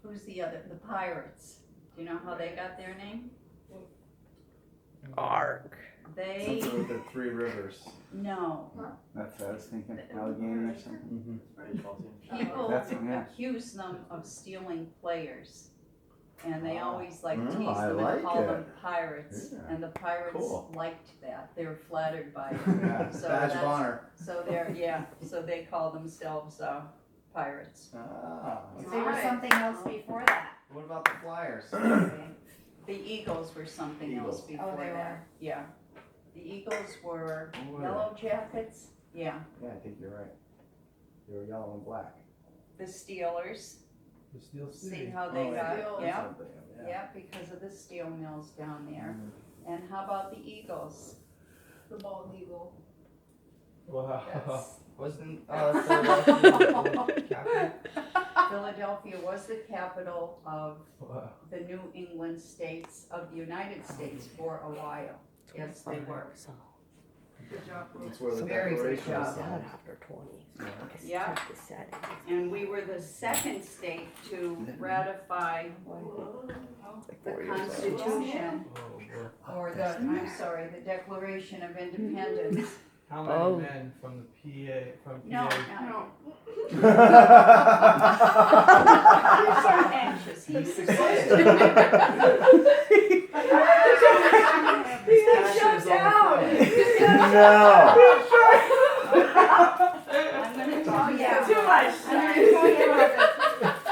Speaker 3: who's the other, the Pirates? Do you know how they got their name?
Speaker 2: Ark.
Speaker 3: They,
Speaker 4: Something with the three rivers.
Speaker 3: no,
Speaker 11: That's what I was thinking. Allegheny or something.
Speaker 3: people
Speaker 11: That's- yeah.
Speaker 3: accuse them of stealing players. And they always like
Speaker 1: Oh,
Speaker 3: tease
Speaker 1: I
Speaker 3: them
Speaker 1: like
Speaker 3: and call
Speaker 1: it.
Speaker 3: them pirates,
Speaker 1: Yeah.
Speaker 3: and the pirates
Speaker 1: Cool.
Speaker 3: liked that. They were flattered by it.
Speaker 4: Yeah,
Speaker 3: So
Speaker 4: badge of
Speaker 3: that's-
Speaker 4: honor.
Speaker 3: So so they call themselves pirates.
Speaker 4: Ah.
Speaker 7: They were something else before that.
Speaker 4: What about the Flyers?
Speaker 3: The Eagles were something else
Speaker 4: Eagles.
Speaker 3: before
Speaker 7: Oh, they
Speaker 3: that.
Speaker 7: were.
Speaker 3: Yeah. The Eagles were
Speaker 4: Oh,
Speaker 3: Yellow Jackets. Yeah.
Speaker 4: Yeah, I think you're right. They were yellow and black.
Speaker 3: The Steelers.
Speaker 9: The Steel
Speaker 3: See
Speaker 9: City.
Speaker 3: how they
Speaker 4: Oh,
Speaker 3: got?
Speaker 6: Steelers.
Speaker 3: Yeah.
Speaker 4: Something, yeah.
Speaker 3: Yeah, because of the steel mills down there.
Speaker 4: Mm.
Speaker 3: And how about the Eagles?
Speaker 6: The bald eagle.
Speaker 9: Wow.
Speaker 3: That's-
Speaker 9: Wasn't Philadelphia capital?
Speaker 3: Philadelphia was the capital of
Speaker 9: Wow.
Speaker 3: the New England states of the United States for a while. Yes, they were.
Speaker 6: Good job.
Speaker 4: That's where the
Speaker 3: Very good
Speaker 4: Declaration
Speaker 3: job.
Speaker 4: was signed.
Speaker 2: After 20.
Speaker 3: Yeah. And we were the second state to ratify the Constitution,
Speaker 9: Oh, boy.
Speaker 3: or the, I'm sorry, the Declaration of Independence.
Speaker 9: How many
Speaker 2: Oh.
Speaker 9: men from the PA, from
Speaker 3: No,
Speaker 9: PA?
Speaker 3: no,
Speaker 1: no.
Speaker 3: he's so anxious, he's supposed to.
Speaker 6: He got shut down.
Speaker 3: I'm gonna tell you.
Speaker 6: Too much.
Speaker 3: I'm gonna tell you about this.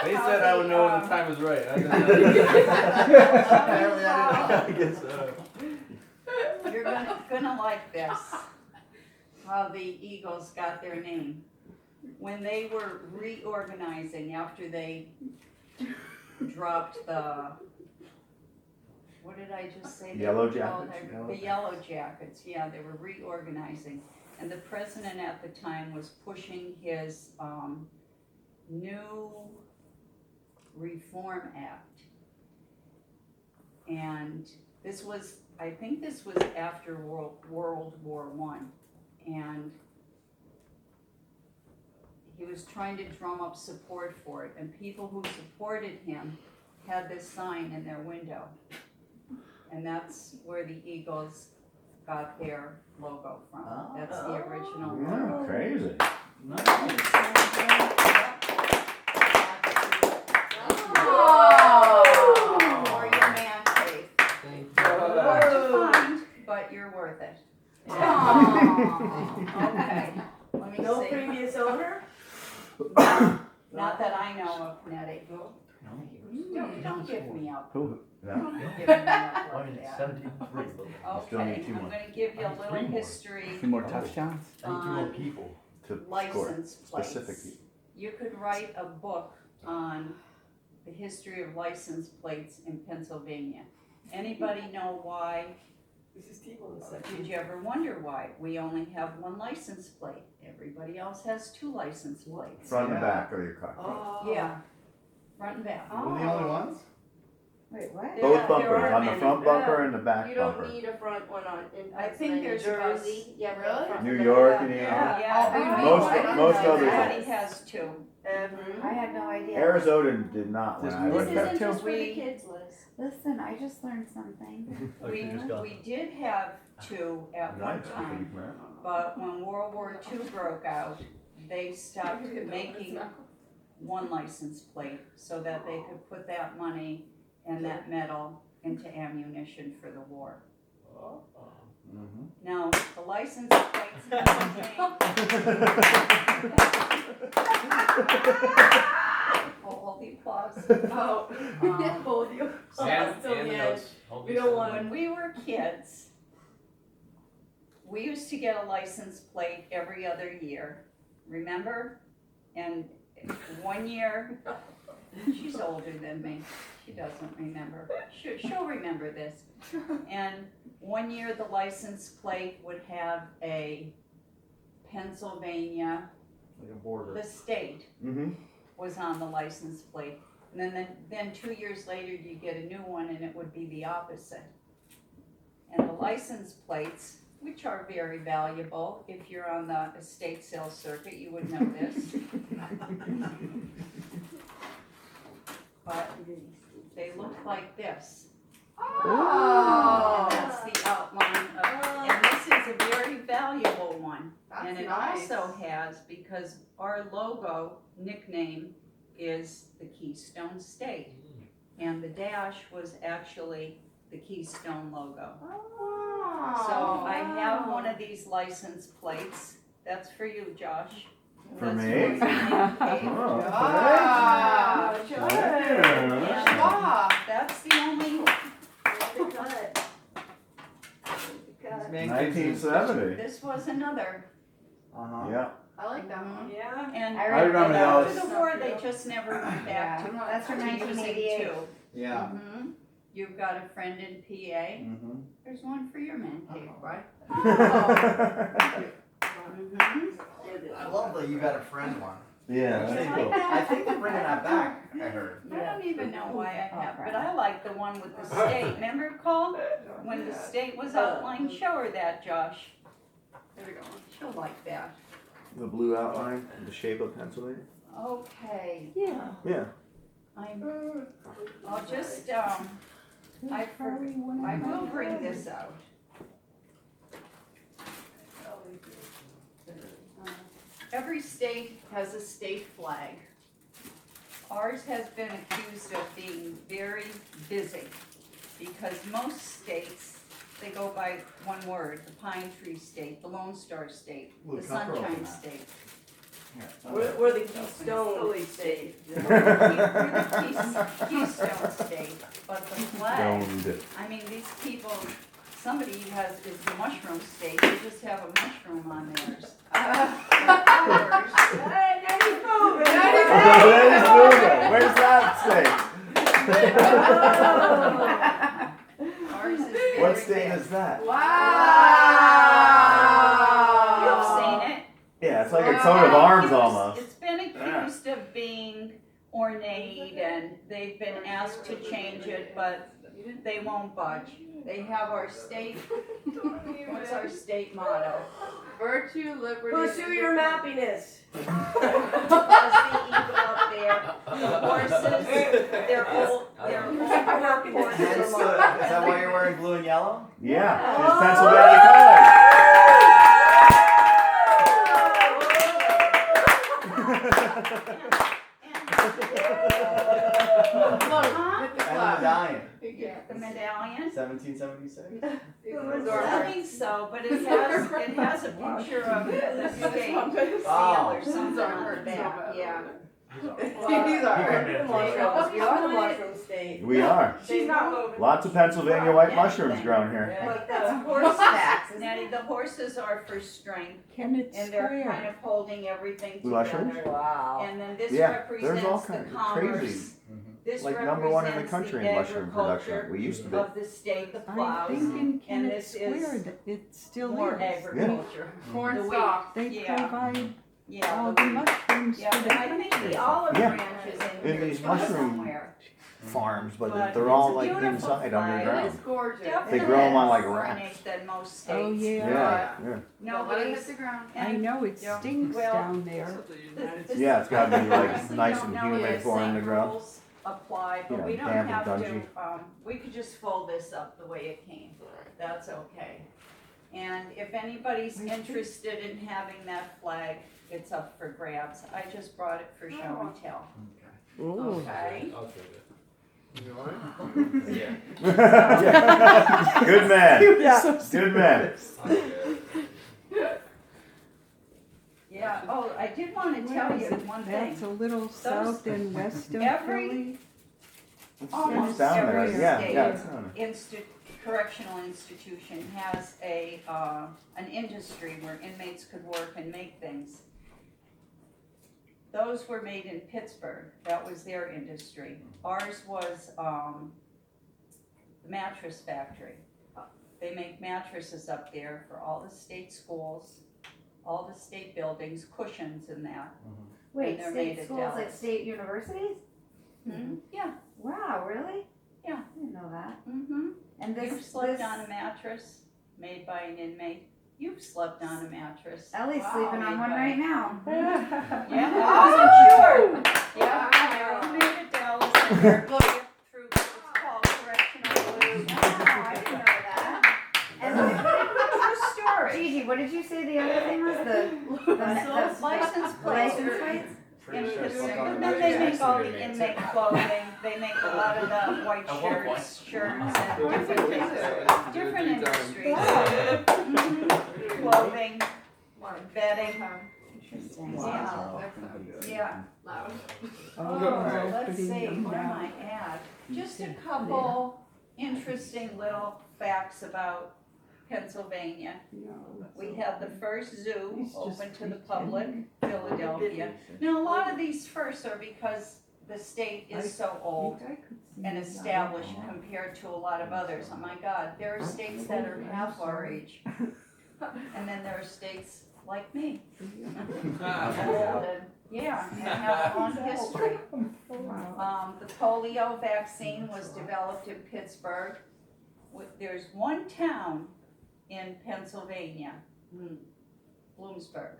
Speaker 9: They said I would know when the time was right. I didn't
Speaker 4: Apparently I didn't know.
Speaker 9: know. So,
Speaker 3: You're gonna like this, how the Eagles got their name. When they were reorganizing after they dropped the, what did I just say? they
Speaker 1: Yellow
Speaker 3: were called?
Speaker 1: Jackets.
Speaker 3: The Yellow Jackets, yeah, they were reorganizing. And the president at the time was pushing his new Reform Act. And this was, I think this was after World War One, and he was trying to drum up support for it, and people who supported him had this sign in their window. And that's where the Eagles got their logo from. That's the original
Speaker 1: Yeah,
Speaker 3: logo.
Speaker 1: crazy.
Speaker 3: Or your man cave.
Speaker 9: thank you.
Speaker 3: Hard to find, but you're worth it. Okay, let me
Speaker 6: No
Speaker 3: see.
Speaker 6: previous owner?
Speaker 3: Not that I know of, Nettie. Don't give me up.
Speaker 1: Who? No?
Speaker 3: Don't give me up like that.
Speaker 4: 73.
Speaker 1: Still
Speaker 3: Okay,
Speaker 1: need two
Speaker 3: I'm
Speaker 1: more.
Speaker 3: gonna give you a little
Speaker 4: Three more.
Speaker 3: history
Speaker 11: Two more touchdowns?
Speaker 3: on
Speaker 4: people.
Speaker 1: To score.
Speaker 3: license plates.
Speaker 1: Specific.
Speaker 3: You could write a book on the history of license plates in Pennsylvania. Anybody know why? Did you ever wonder why? We only have one license plate. Everybody else has two license plates.
Speaker 1: Front and
Speaker 4: Yeah.
Speaker 1: back of your car.
Speaker 3: Yeah, front and back.
Speaker 4: We're the only ones?
Speaker 7: Wait, what?
Speaker 3: There-
Speaker 1: Both
Speaker 3: there
Speaker 1: bumpers,
Speaker 3: are
Speaker 1: on the
Speaker 3: many.
Speaker 1: front bumper and the back
Speaker 6: You
Speaker 1: bumper.
Speaker 6: don't need a front one on, in
Speaker 3: I think there's about-
Speaker 7: Jersey. Yeah,
Speaker 6: Really?
Speaker 7: front
Speaker 1: New
Speaker 7: and
Speaker 1: York,
Speaker 7: back.
Speaker 1: Indiana.
Speaker 3: Yeah,
Speaker 1: Most-
Speaker 3: everybody-
Speaker 1: most others
Speaker 3: everybody
Speaker 7: have.
Speaker 3: has two.
Speaker 7: I had no idea.
Speaker 1: Arizona did not when
Speaker 11: Does
Speaker 1: I
Speaker 11: New
Speaker 1: was
Speaker 7: This
Speaker 11: York
Speaker 1: there.
Speaker 7: isn't
Speaker 11: too?
Speaker 7: just for the
Speaker 3: We-
Speaker 7: kids, Liz. Listen, I just learned something.
Speaker 3: We did have two at one
Speaker 1: Nice.
Speaker 3: time, but when World War II broke out, they stopped making one license plate so that they could put that money and that metal into ammunition for the war.
Speaker 4: Mm-hmm.
Speaker 3: Now, the license plates hold the applause.
Speaker 6: Oh. Hold you.
Speaker 9: And,
Speaker 6: Still
Speaker 9: and the
Speaker 6: the
Speaker 9: notes.
Speaker 6: We don't want
Speaker 3: When we were kids, we used to get a license plate every other year, remember? And one year, she's older than me, she doesn't remember. She'll remember this. And one year, the license plate would have a Pennsylvania,
Speaker 4: Like a border.
Speaker 3: the state
Speaker 1: Mm-hmm.
Speaker 3: was on the license plate. And then 2 years later, you get a new one and it would be the opposite. And the license plates, which are very valuable, if you're on the estate sales circuit, you would know this. But they look like this.
Speaker 6: Oh.
Speaker 3: And that's the outline of, and this is a very valuable one. And it also has, because our logo nickname is the Keystone State. And the dash was actually the Keystone logo. So I have one of these license plates. That's for you, Josh.
Speaker 1: For
Speaker 3: That's
Speaker 1: me?
Speaker 3: for your name page.
Speaker 1: Oh,
Speaker 6: Ah,
Speaker 1: okay.
Speaker 6: good.
Speaker 1: Yeah.
Speaker 6: Wow.
Speaker 3: That's the only,
Speaker 9: This man gives us-
Speaker 1: 1970.
Speaker 3: this was another.
Speaker 9: Uh-huh.
Speaker 1: Yeah.
Speaker 6: I like that one.
Speaker 5: Yeah.
Speaker 3: And
Speaker 6: I
Speaker 9: remember
Speaker 3: after
Speaker 9: those.
Speaker 3: the war, they just never went back to,
Speaker 7: That's from
Speaker 3: to using
Speaker 7: 1988.
Speaker 3: two.
Speaker 9: Yeah.
Speaker 3: Mhm. You've got a friend in PA.
Speaker 9: Mm-hmm.
Speaker 3: There's one for your man cave, right? Mhm.
Speaker 8: I love that you got a friend one.
Speaker 1: Yeah, that's cool.
Speaker 8: I think they're bringing that back, I heard.
Speaker 3: I don't even know why I have, but I like the one with the state. Remember, Cole? When the state was outlined, show her that, Josh. There we go. She'll like that.
Speaker 1: The blue outline, the shape of Pennsylvania.
Speaker 3: Okay.
Speaker 2: Yeah.
Speaker 1: Yeah.
Speaker 3: I'll just, I will bring this out. Every state has a state flag. Ours has been accused of being very busy because most states, they go by one word, the Pine Tree State, the Lone Star State,
Speaker 8: Blue
Speaker 3: the
Speaker 8: Comfort
Speaker 3: Sunshine
Speaker 8: on that.
Speaker 3: State.
Speaker 2: We're the Keystone State.
Speaker 3: We're the Keystone State, but the flag,
Speaker 1: Stoned.
Speaker 3: I mean, these people, somebody is the Mushroom State, they just have a mushroom on theirs.
Speaker 6: Hey, Daddy's moving.
Speaker 1: Daddy's moving. Where's that
Speaker 3: Ours is
Speaker 1: state?
Speaker 3: very
Speaker 1: What state
Speaker 3: big.
Speaker 1: is that?
Speaker 6: Wow.
Speaker 3: You've seen it.
Speaker 1: Yeah, it's like a coat of arms almost.
Speaker 3: It's been accused of being ornate and they've been asked to change it, but they won't budge. They have our state, what's our state motto?
Speaker 6: Virtue, liberty.
Speaker 2: Pursue your mappiness.
Speaker 3: There's the eagle up there. The horses, they're old work horses.
Speaker 8: Hence, is that why you're wearing blue and yellow?
Speaker 1: Yeah, she's Pennsylvania colors.
Speaker 8: And the medallion.
Speaker 3: The medallion?
Speaker 8: 1776?
Speaker 3: I think so, but it has a picture of the state seal or something on the back, yeah.
Speaker 6: These are.
Speaker 2: Mushrooms. We are the Mushroom State.
Speaker 1: We are.
Speaker 6: She's not moving.
Speaker 1: Lots of Pennsylvania white mushrooms grown here.
Speaker 3: But the horse, Nettie, the horses are for strength,
Speaker 5: Can it
Speaker 3: and they're kind
Speaker 5: square?
Speaker 3: of holding everything
Speaker 1: Blue mushrooms?
Speaker 3: together.
Speaker 2: Wow.
Speaker 3: And then this
Speaker 1: Yeah, there's all
Speaker 3: represents the
Speaker 1: kinds of
Speaker 3: commerce.
Speaker 1: crazy.
Speaker 3: This
Speaker 1: Like number one in the
Speaker 3: represents
Speaker 1: country
Speaker 3: the
Speaker 1: in mushroom production.
Speaker 3: agriculture
Speaker 1: We used to be.
Speaker 3: of the state, the
Speaker 5: I'm
Speaker 3: plows,
Speaker 5: thinking, can
Speaker 3: and
Speaker 5: it
Speaker 3: this is
Speaker 5: square? It still
Speaker 3: more
Speaker 5: is.
Speaker 3: agriculture.
Speaker 6: Corn
Speaker 3: The wheat.
Speaker 6: stalk.
Speaker 5: They
Speaker 3: Yeah.
Speaker 5: provide
Speaker 3: Yeah,
Speaker 5: all
Speaker 3: the
Speaker 5: the
Speaker 3: wheat.
Speaker 5: mushrooms
Speaker 3: Yeah,
Speaker 5: for the
Speaker 3: and I think
Speaker 5: country.
Speaker 3: the olive
Speaker 1: Yeah.
Speaker 3: branch is
Speaker 1: In
Speaker 3: in here
Speaker 1: these
Speaker 3: too
Speaker 1: mushroom
Speaker 3: somewhere.
Speaker 1: farms, but
Speaker 3: But
Speaker 1: they're all
Speaker 3: it's a
Speaker 1: like
Speaker 3: beautiful
Speaker 1: inside
Speaker 3: flag.
Speaker 1: underground.
Speaker 6: It's gorgeous.
Speaker 3: Definitely
Speaker 1: They grow 'em on, like,
Speaker 3: more
Speaker 1: racks.
Speaker 3: ornate than most states.
Speaker 5: Oh, yeah.
Speaker 1: Yeah, yeah.
Speaker 6: Don't let it
Speaker 3: Nobody's,
Speaker 6: hit the ground.
Speaker 5: I
Speaker 3: and
Speaker 5: know it
Speaker 3: Yeah.
Speaker 5: stinks
Speaker 3: Well,
Speaker 5: down there.
Speaker 1: Yeah, it's gotta be like
Speaker 3: honestly
Speaker 1: nice
Speaker 3: don't
Speaker 1: and
Speaker 3: know
Speaker 1: humid
Speaker 3: if
Speaker 1: for
Speaker 3: same
Speaker 1: underground.
Speaker 3: rules apply, but
Speaker 1: You know,
Speaker 3: we don't
Speaker 1: damp and
Speaker 3: have to,
Speaker 1: dungy.
Speaker 3: we could just fold this up the way it came. That's okay. And if anybody's interested in having that flag, it's up for grabs. I just brought it for show and tell,
Speaker 2: Ooh.
Speaker 3: okay?
Speaker 9: I'll take it.
Speaker 1: Yeah. Good man.
Speaker 2: Yeah.
Speaker 1: Good man.
Speaker 3: Yeah, oh, I did wanna tell you one thing.
Speaker 5: That's a little south and west of
Speaker 3: every-
Speaker 5: Philly.
Speaker 3: Almost
Speaker 1: It's down there.
Speaker 3: every
Speaker 1: Yeah,
Speaker 3: state
Speaker 1: yeah. It's down
Speaker 3: correctional institution has an industry where inmates could work and make things. Those were made in Pittsburgh, that was their industry. Ours was the mattress factory. They make mattresses up there for all the state schools, all the state buildings, cushions and that.
Speaker 7: Wait,
Speaker 3: they're made
Speaker 7: state
Speaker 3: at
Speaker 7: schools like
Speaker 3: Dallas.
Speaker 7: state universities?
Speaker 3: Yeah.
Speaker 7: Wow, really?
Speaker 3: Yeah.
Speaker 7: I didn't know that.
Speaker 3: Mm-hmm.
Speaker 7: And
Speaker 3: You've
Speaker 7: this,
Speaker 3: slept on a mattress made by an inmate. You've slept on a mattress.
Speaker 7: Ellie's
Speaker 3: Wow.
Speaker 7: sleeping on one right now.
Speaker 3: Yeah, I wasn't sure. Yeah, I made it, Dallas, and they're going through what's called correctional blue.
Speaker 7: Wow, I didn't know that. And
Speaker 3: True story.
Speaker 7: Gigi, what did you say the other thing was? The
Speaker 3: License plates.
Speaker 7: license plates?
Speaker 3: And then they make all the inmate clothing, they make a lot of the white shirts, and different things, different industries. Mhm. Clothing, bedding,
Speaker 7: Interesting.
Speaker 3: yeah.
Speaker 2: Oh,
Speaker 3: Let's see, what am I at? Just a couple interesting little facts about Pennsylvania. We have the first zoo open to the public, Philadelphia. Now, a lot of these firsts are because the state is so old and established compared to a lot of others. Oh my God, there are states that are half our age. And then there are states like me. Old and, yeah, and have a long history. The polio vaccine was developed in Pittsburgh. There's one town in Pennsylvania, Bloomsburg.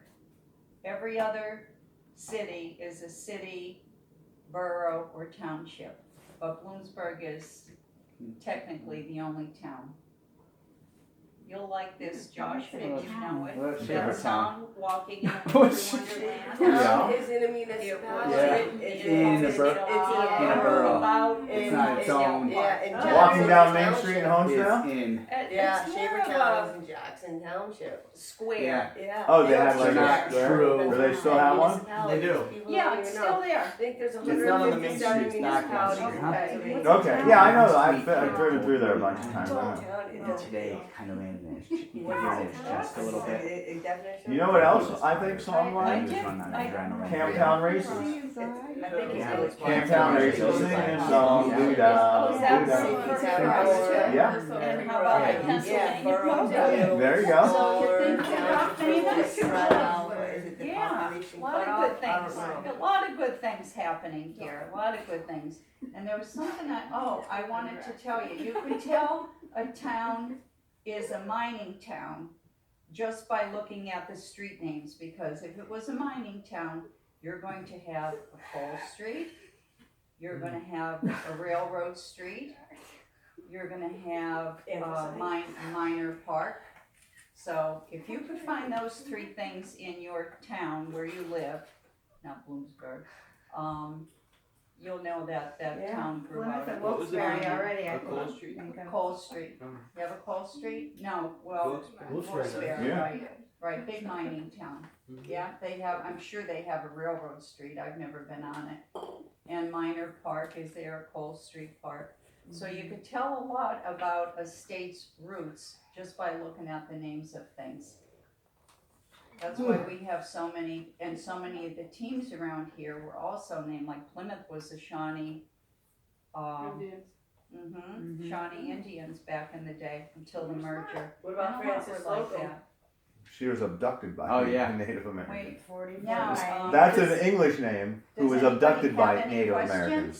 Speaker 3: Every other city is a city, borough, or township, but Bloomsburg is technically the only town. You'll like this, Josh, maybe you know it. That song, Walking in a Wonderland.
Speaker 1: Yeah.
Speaker 2: Is in a
Speaker 3: It
Speaker 2: municipality.
Speaker 3: was
Speaker 11: Yeah.
Speaker 3: written
Speaker 11: It's
Speaker 3: in
Speaker 11: in a
Speaker 3: it's
Speaker 11: bor-
Speaker 3: about
Speaker 11: It's not its own.
Speaker 2: Yeah, in
Speaker 1: Walking
Speaker 2: Jackson
Speaker 1: down Main
Speaker 2: Township.
Speaker 1: Street in
Speaker 11: It's
Speaker 1: Homestead?
Speaker 11: in.
Speaker 2: Yeah,
Speaker 3: It's more
Speaker 2: Shavertown
Speaker 3: of
Speaker 2: is in Jackson Township.
Speaker 3: a square.
Speaker 11: Yeah.
Speaker 2: Yeah.
Speaker 1: Oh, they had like
Speaker 11: They're not
Speaker 1: a square?
Speaker 11: true.
Speaker 1: Do they still have one?
Speaker 9: They do.
Speaker 3: Yeah, it's still there.
Speaker 2: I think there's
Speaker 11: It's not on the main
Speaker 2: 157
Speaker 11: street, it's not across the
Speaker 2: municipalities
Speaker 11: street.
Speaker 2: in
Speaker 1: Okay, yeah, I know, I've driven through there a bunch of times. I know.
Speaker 11: And today kind of landed. You can hear it just a little bit.
Speaker 1: You know what else I think song
Speaker 3: I
Speaker 1: line?
Speaker 3: did.
Speaker 1: Camptown Races.
Speaker 2: I think
Speaker 11: Yeah.
Speaker 2: it's
Speaker 1: Camptown Races, sing a song, do da,
Speaker 3: Oh,
Speaker 1: do
Speaker 3: that's
Speaker 1: da.
Speaker 3: it.
Speaker 1: Yeah.
Speaker 3: And how about the Pennsylvania program?
Speaker 1: There you go.
Speaker 3: So you're thinking about famous?
Speaker 2: Yeah,
Speaker 3: Yeah, a lot of good things, a lot of good things happening here, a lot of good things. And there was something I wanted to tell you. You can tell a town is a mining town just by looking at the street names, because if it was a mining town, you're going to have a coal street, you're gonna have a railroad street, you're gonna have a minor park. So if you could find those three things in your town where you live, not Bloomsburg, you'll know that town grew
Speaker 7: Plymouth
Speaker 3: out
Speaker 7: and
Speaker 3: of
Speaker 7: Wilkes-Barre already, I
Speaker 9: Coal
Speaker 7: think.
Speaker 9: Street?
Speaker 3: Coal Street. You have a Coal Street? No, well,
Speaker 9: Wilkes-Barre.
Speaker 1: Yeah.
Speaker 3: right, big mining town. Yeah, they have, I'm sure they have a railroad street, I've never been on it. And Minor Park is there, Coal Street Park. So you could tell a lot about a state's roots just by looking at the names of things. That's why we have so many, and so many of the teams around here were also named, like Plymouth was the Shawnee, Shawnee Indians back in the day, until the merger.
Speaker 2: What about
Speaker 3: And a lot
Speaker 2: Francis
Speaker 3: were like
Speaker 2: Slocum?
Speaker 3: that.
Speaker 1: She was abducted by
Speaker 11: Oh, yeah.
Speaker 1: Native Americans.
Speaker 3: Wait,
Speaker 2: 40.
Speaker 3: now,
Speaker 1: That's an English name, who
Speaker 3: does
Speaker 1: was
Speaker 3: anybody
Speaker 1: abducted by
Speaker 3: have any
Speaker 1: Native
Speaker 3: questions?
Speaker 1: Americans.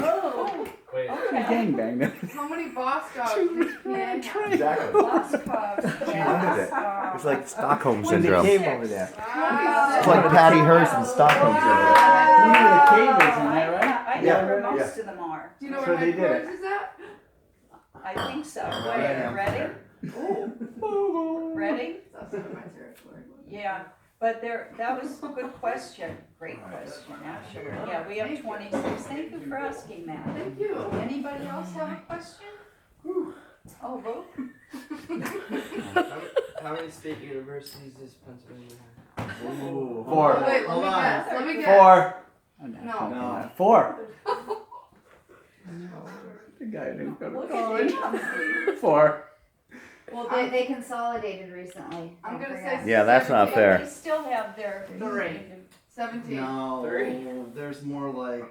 Speaker 3: Oh,
Speaker 9: Wait.
Speaker 3: okay.
Speaker 11: Gangbang.
Speaker 6: How many boss dogs did PA have?
Speaker 1: Exactly.
Speaker 3: Lost Cubs, yes.
Speaker 1: It's like Stockholm
Speaker 11: When the
Speaker 1: syndrome.
Speaker 11: cave over there.
Speaker 1: It's like Patty Hearst and Stockholm syndrome.
Speaker 11: You know where the cave is in there, right?
Speaker 3: I know
Speaker 1: Yeah,
Speaker 3: where
Speaker 1: yeah.
Speaker 3: most of them are.
Speaker 6: Do you know
Speaker 11: So
Speaker 6: where
Speaker 11: they did
Speaker 6: headquarters is at?
Speaker 3: I think so. Wait, ready? Ready?
Speaker 6: That's out of my territory.
Speaker 3: Yeah, but that was a good question. Great question, actually. Yeah, we have 26. Thank you for asking that.
Speaker 6: Thank you.
Speaker 3: Anybody else have a question? Oh, Luke?
Speaker 9: How many state universities does Pennsylvania have?
Speaker 11: Ooh, 4.
Speaker 6: Wait,
Speaker 9: Hold on.
Speaker 6: let me guess.
Speaker 11: 4.
Speaker 6: No.
Speaker 11: No. 4. The guy didn't go to
Speaker 3: Look
Speaker 11: college.
Speaker 3: at you.
Speaker 11: 4.
Speaker 7: Well, they consolidated recently.
Speaker 6: I'm
Speaker 7: Don't
Speaker 6: gonna
Speaker 7: forget.
Speaker 6: say
Speaker 1: Yeah, that's not
Speaker 6: 17.
Speaker 1: fair.
Speaker 3: They still have their.
Speaker 6: 17.
Speaker 4: No,
Speaker 9: Three.
Speaker 4: there's more like,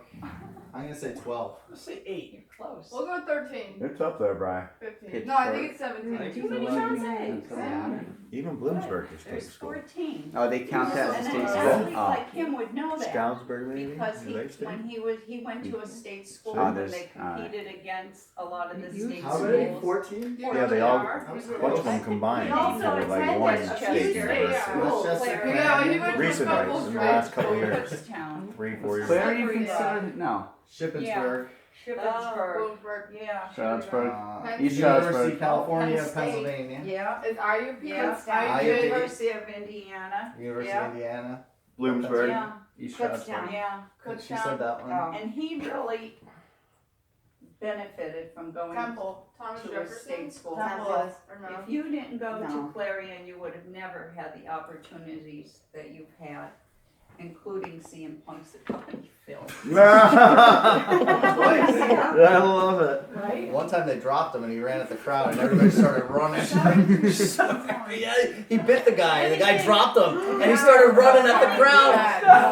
Speaker 4: I'm gonna say 12.
Speaker 9: Let's say 8.
Speaker 3: close.
Speaker 6: We'll go 13.
Speaker 1: It's up there, Bri.
Speaker 6: 15. No, I think it's 17.
Speaker 3: Too many John's
Speaker 1: Even Bloomsburg is state
Speaker 3: There's
Speaker 1: school.
Speaker 3: 14.
Speaker 8: Oh, they count that as a
Speaker 3: And
Speaker 8: state
Speaker 3: an
Speaker 8: school?
Speaker 3: athlete
Speaker 8: Oh.
Speaker 3: like him would know that.
Speaker 1: Stroudsburg, maybe?
Speaker 3: Because
Speaker 1: Are they state?
Speaker 3: when he went to a state school
Speaker 1: Oh,
Speaker 3: and
Speaker 8: there's-
Speaker 3: they competed against a lot of the state
Speaker 4: How many?
Speaker 3: schools.
Speaker 4: 14?
Speaker 1: Yeah, they all,
Speaker 3: are.
Speaker 1: a bunch of them combined
Speaker 7: Also
Speaker 1: for like
Speaker 7: attended
Speaker 1: one
Speaker 3: Westchester.
Speaker 1: state
Speaker 3: Yeah.
Speaker 1: university.
Speaker 6: Yeah, he went to a
Speaker 1: Recent
Speaker 6: couple
Speaker 1: race in the last couple
Speaker 6: straight
Speaker 1: years.
Speaker 3: Kutztown.
Speaker 1: 3-4 years.
Speaker 8: Claire, you
Speaker 3: Slippery
Speaker 8: consider, no.
Speaker 4: Shippensburg.
Speaker 3: Shippensburg.
Speaker 6: Bloomsburg.
Speaker 3: Yeah.
Speaker 8: Stroudsburg.
Speaker 6: Penn
Speaker 8: East
Speaker 6: State.
Speaker 4: University
Speaker 8: Stroudsburg.
Speaker 4: of California,
Speaker 3: Penn State.
Speaker 4: Pennsylvania.
Speaker 3: Yeah.
Speaker 6: Is IUP?
Speaker 3: Yeah.
Speaker 6: IUP.
Speaker 3: University of Indiana.
Speaker 4: University
Speaker 3: Yeah.
Speaker 4: of Indiana.
Speaker 1: Bloomsburg.
Speaker 3: Yeah.
Speaker 8: East Stroudsburg.
Speaker 7: Kutztown.
Speaker 3: Yeah.
Speaker 4: She said that one.
Speaker 3: And he really benefited from going
Speaker 6: Temple. Thomas
Speaker 3: to a
Speaker 6: Jefferson.
Speaker 3: state school.
Speaker 7: Temple.
Speaker 6: Or no?
Speaker 3: If you didn't go
Speaker 7: No.
Speaker 3: to Clarion, you would have never had the opportunities that you've had, including seeing Punxsutawney Phil.
Speaker 1: I love it.
Speaker 3: Right?
Speaker 4: One time they dropped him and he ran at the crowd and everybody started running. Yeah, he bit the guy and the guy dropped him and he started running at the crowd.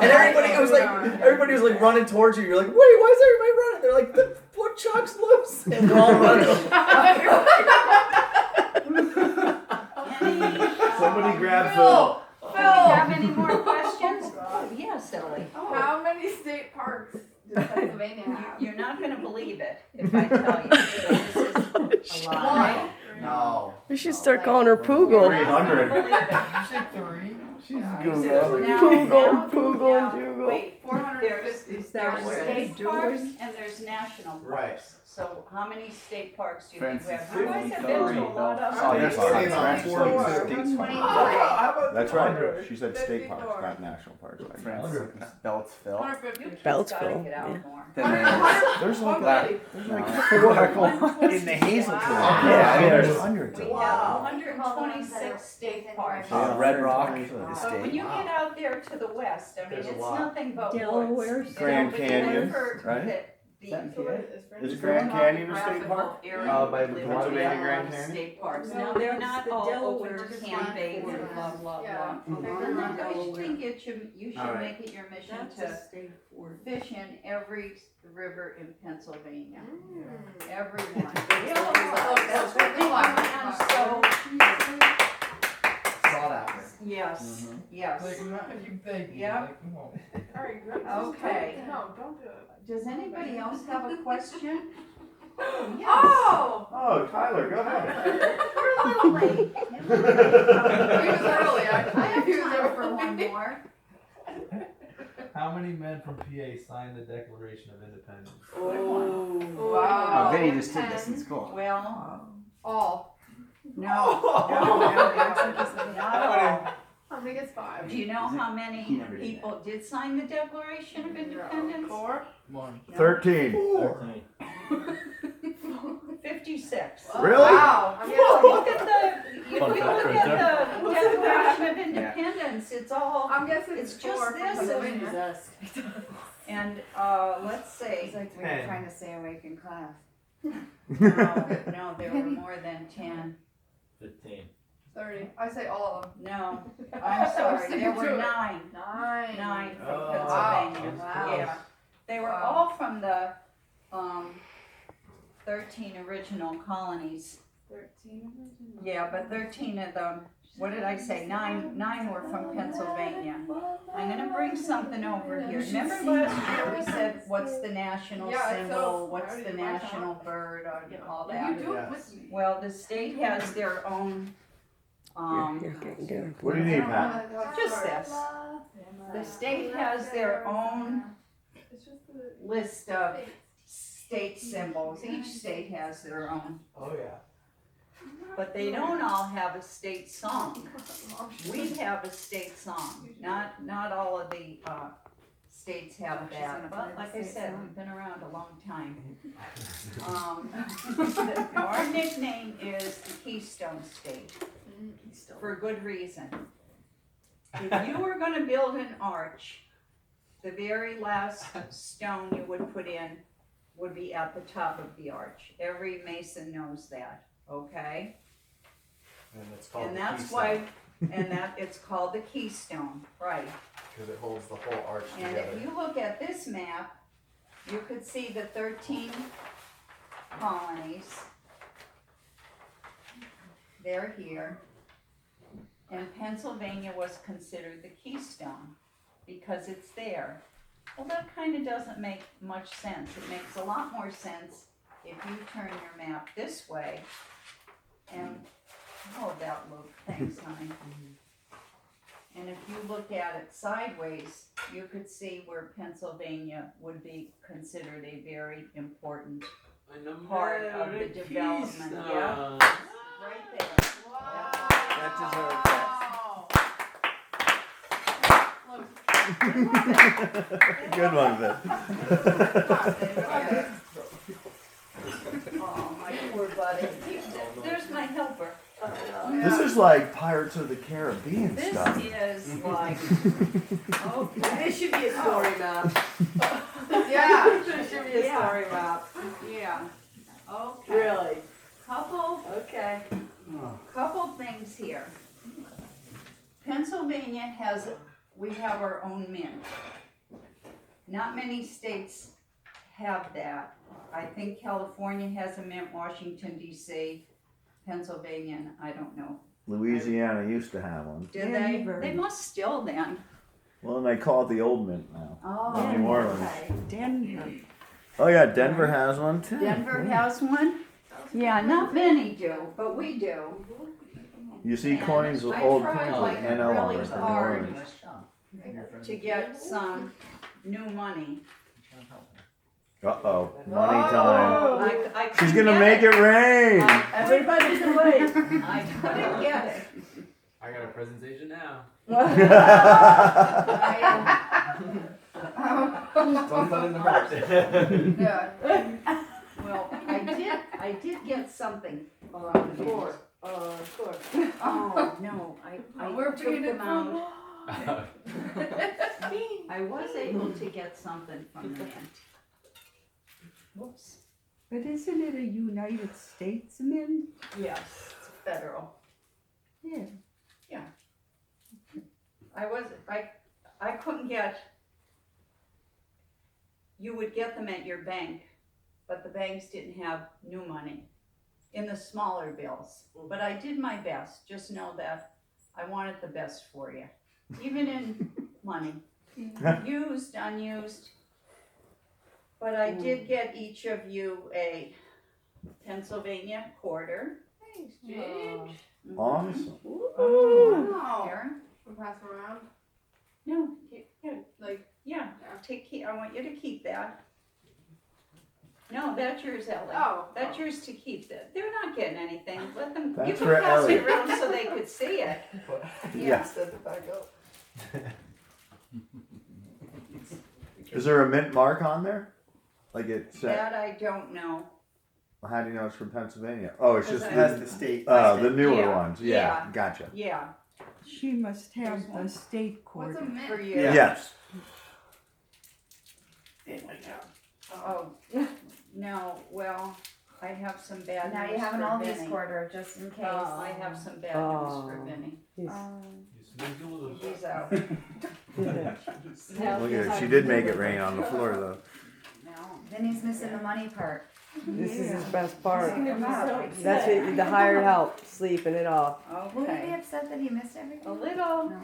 Speaker 4: And everybody was like running towards you. You're like, wait, why is everybody running? They're like, the woodchuck's loose. And they're all running.
Speaker 1: Somebody grab
Speaker 6: Phil.
Speaker 1: Phil.
Speaker 3: Do you have any more questions? Oh, yes, Ellie.
Speaker 6: How many state parks does Pennsylvania have?
Speaker 3: You're not going to believe it if I tell you. This is a lie.
Speaker 4: No.
Speaker 2: We should start calling her Poogle.
Speaker 1: 300.
Speaker 3: Believe it.
Speaker 1: She's
Speaker 3: Now-
Speaker 2: Poogle, Poogle, and
Speaker 3: now,
Speaker 2: Joogle.
Speaker 3: wait, there's
Speaker 7: what
Speaker 3: state
Speaker 7: they
Speaker 3: parks and there's national parks.
Speaker 4: Right.
Speaker 3: So how many state parks do you think we have?
Speaker 8: Francis,
Speaker 3: You guys have been to a lot of
Speaker 1: Oh,
Speaker 3: them.
Speaker 1: that's
Speaker 4: State
Speaker 1: fine.
Speaker 4: parks.
Speaker 1: That's right. She said state parks,
Speaker 6: 54.
Speaker 1: not national parks.
Speaker 8: Francis, Beltsville.
Speaker 6: 150.
Speaker 3: You kids
Speaker 2: Beltsville,
Speaker 3: gotta get out
Speaker 2: yeah.
Speaker 3: more.
Speaker 8: Then there's
Speaker 1: There's like
Speaker 8: Black-
Speaker 1: in the Hazelton.
Speaker 8: Yeah, I mean,
Speaker 1: there's hundreds
Speaker 3: We
Speaker 1: of them.
Speaker 3: have 126 state parks.
Speaker 8: Red Rock, the
Speaker 3: But when
Speaker 8: state.
Speaker 3: you get out there to the west, I mean,
Speaker 4: There's a
Speaker 3: it's
Speaker 4: lot.
Speaker 3: nothing but
Speaker 7: Delaware
Speaker 3: woods.
Speaker 1: Grand
Speaker 3: You know,
Speaker 1: Canyon,
Speaker 3: for
Speaker 1: right?
Speaker 3: the
Speaker 1: Is Grand Canyon a state park?
Speaker 4: By
Speaker 3: Pennsylvania
Speaker 1: Pennsylvania Grand Canyon?
Speaker 3: State parks.
Speaker 7: No,
Speaker 3: Now, they're
Speaker 7: there's
Speaker 3: not
Speaker 7: the
Speaker 3: all
Speaker 7: Delaware
Speaker 3: open to
Speaker 7: one
Speaker 3: camping
Speaker 7: for
Speaker 3: and blah, blah,
Speaker 6: Yeah.
Speaker 3: blah. I think you should
Speaker 8: Alright.
Speaker 3: make it your mission
Speaker 7: That's
Speaker 3: to
Speaker 7: a state fork.
Speaker 3: fish in every river in Pennsylvania.
Speaker 6: Mm.
Speaker 3: Everyone.
Speaker 6: That's what we
Speaker 3: And so,
Speaker 4: Sought after.
Speaker 3: yes, yes.
Speaker 6: Yeah. Alright, great.
Speaker 3: Okay.
Speaker 6: No, don't do it.
Speaker 3: Does anybody else have a question? Yes.
Speaker 6: Oh!
Speaker 1: Oh, Tyler, go ahead.
Speaker 3: We're a little late.
Speaker 6: He was early.
Speaker 3: I have
Speaker 6: He was
Speaker 3: time for
Speaker 6: early.
Speaker 3: one more.
Speaker 12: How many men from PA signed the Declaration of Independence?
Speaker 3: Oh,
Speaker 6: Wow.
Speaker 8: Oh, Vinny just did this in school.
Speaker 3: well,
Speaker 6: All.
Speaker 3: no, not all.
Speaker 6: I think it's 5.
Speaker 3: Do you know how
Speaker 8: He
Speaker 3: many
Speaker 8: never did
Speaker 3: people did sign the Declaration of Independence?
Speaker 6: 4?
Speaker 1: 13.
Speaker 3: 56.
Speaker 1: Really?
Speaker 6: Wow. I'm
Speaker 3: Look
Speaker 6: guessing,
Speaker 3: at if you
Speaker 12: Fun
Speaker 3: look
Speaker 12: fact right
Speaker 3: at the Declaration of Independence, it's all,
Speaker 6: I'm guessing
Speaker 3: it's
Speaker 6: it's
Speaker 3: just
Speaker 6: 4 from
Speaker 3: this
Speaker 6: Pennsylvania.
Speaker 3: and, let's see.
Speaker 7: like
Speaker 12: we were trying
Speaker 7: to stay awake in class.
Speaker 3: No, there were more than 10.
Speaker 12: 15.
Speaker 6: 30. I say all of them.
Speaker 3: No, I'm sorry, there were 9.
Speaker 6: 9.
Speaker 3: 9 from
Speaker 12: Oh,
Speaker 3: Pennsylvania.
Speaker 6: wow.
Speaker 3: Yeah, they were
Speaker 6: Wow.
Speaker 3: all from the 13 original colonies.
Speaker 6: 13.
Speaker 3: Yeah, but 13 of them. What did I say? 9 were from Pennsylvania. I'm gonna bring something over here. Remember last year we said what's the national
Speaker 6: Yeah,
Speaker 3: symbol,
Speaker 6: so-
Speaker 3: what's the national bird, and all
Speaker 6: You
Speaker 3: that.
Speaker 6: do it with me.
Speaker 3: Well, the state has their own.
Speaker 2: You're getting good.
Speaker 1: What do you need, Pat?
Speaker 3: Just this. The state has their own
Speaker 6: It's just the
Speaker 3: list of state symbols. Each state has their own,
Speaker 12: Oh, yeah.
Speaker 3: but they don't all have a state song. We have a state song. Not all of the states have that. But like I said, we've been around a long time. Our nickname is the Keystone State for a good reason. If you were going to build an arch, the very last stone you would put in would be at the top of the arch. Every mason knows that, okay?
Speaker 4: And it's called
Speaker 3: And
Speaker 4: the
Speaker 3: that's
Speaker 4: keystone,
Speaker 3: why, it's called the keystone, right?
Speaker 4: because it holds the whole arch
Speaker 3: And
Speaker 4: together.
Speaker 3: if you look at this map, you could see the 13 colonies. They're here. And Pennsylvania was considered the keystone because it's there. Well, that kind of doesn't make much sense. It makes a lot more sense if you turn your map this way and, oh, that look, thanks, honey. And if you look at it sideways, you could see where Pennsylvania would be considered a very important part of the development. Yeah, right there.
Speaker 4: That deserves that.
Speaker 1: Good one, Vic.
Speaker 3: Oh, my poor buddy. There's my helper.
Speaker 1: This is like Pirates of the Caribbean
Speaker 3: This
Speaker 1: stuff.
Speaker 3: is like, okay.
Speaker 2: This should be a story map.
Speaker 3: Yeah.
Speaker 2: This should be a
Speaker 3: Yeah.
Speaker 2: story map.
Speaker 3: Yeah. Okay.
Speaker 2: Really?
Speaker 3: Okay. Couple things here. Pennsylvania we have our own mint. Not many states have that. I think California has a mint, Washington DC, Pennsylvania, and I don't know.
Speaker 1: Louisiana used to have one.
Speaker 3: Did they? They must still then.
Speaker 1: Well, and they call it the Old Mint now.
Speaker 3: Oh,
Speaker 1: New Orleans.
Speaker 3: okay.
Speaker 5: Denver.
Speaker 1: Oh yeah, Denver has one too.
Speaker 3: Denver has one? Yeah, not many do, but we do.
Speaker 1: You see coins,
Speaker 3: I
Speaker 1: old
Speaker 3: tried
Speaker 1: coins
Speaker 3: like
Speaker 1: with NO on
Speaker 3: really
Speaker 1: it in New
Speaker 3: hard
Speaker 1: Orleans.
Speaker 3: to get some new money.
Speaker 1: Uh-oh, money time.
Speaker 3: I
Speaker 1: She's
Speaker 3: couldn't
Speaker 1: gonna
Speaker 3: get
Speaker 1: make it rain.
Speaker 2: Everybody's awake.
Speaker 3: I couldn't get it.
Speaker 9: I got a presentation now.
Speaker 4: Don't let it hurt.
Speaker 3: Yeah. Well, I did get something around here. Oh, no, I took them out. I was able to get something from them. Whoops.
Speaker 5: But isn't it a United States mint?
Speaker 3: Yes, it's federal.
Speaker 5: Yeah.
Speaker 3: Yeah. I couldn't get, you would get them at your bank, but the banks didn't have new money in the smaller bills. But I did my best. Just know that I wanted the best for you, even in money, used, unused. But I did get each of you a Pennsylvania quarter.
Speaker 6: Thanks, Gigi.
Speaker 1: Awesome.
Speaker 3: Wow. Here.
Speaker 6: We'll pass around.
Speaker 3: No, here.
Speaker 6: Like,
Speaker 3: Yeah, I want you to keep that. No, that's yours, Ellie.
Speaker 6: Oh.
Speaker 3: That's yours to keep. They're not getting anything. Let them, you
Speaker 1: That's
Speaker 3: can
Speaker 1: for
Speaker 3: pass it
Speaker 1: Ellie.
Speaker 3: around so they could see it.
Speaker 1: Yeah.
Speaker 4: Send it back up.
Speaker 1: Is there a mint mark on there? Like it said?
Speaker 3: That I don't know.
Speaker 1: How do you know it's from Pennsylvania? Oh, it's just
Speaker 3: Because
Speaker 4: It has the state.
Speaker 1: the newer
Speaker 3: Yeah,
Speaker 1: ones. Yeah,
Speaker 3: yeah.
Speaker 1: gotcha.
Speaker 3: Yeah,
Speaker 5: She must have
Speaker 3: There's one.
Speaker 5: the state
Speaker 6: what's a
Speaker 5: quarter.
Speaker 6: mint?
Speaker 3: for you.
Speaker 4: Yeah.
Speaker 1: Yes.
Speaker 3: Oh, no, well, I have some bad
Speaker 7: Now
Speaker 3: news
Speaker 7: you have an
Speaker 3: for
Speaker 7: all these
Speaker 3: Vinny.
Speaker 7: quarter just in case.
Speaker 3: I have some bad news for Vinny.
Speaker 5: He's-
Speaker 3: He's out.
Speaker 1: Look at her. She did make it rain on the floor though.
Speaker 3: No.
Speaker 7: Then he's missing the money part.
Speaker 2: This is his best part.
Speaker 7: He's gonna be so
Speaker 2: That's
Speaker 7: upset.
Speaker 2: what, the hired help, sleeping it off.
Speaker 7: Will he be
Speaker 3: Okay.
Speaker 7: upset that he missed everything?
Speaker 3: A little,
Speaker 7: No.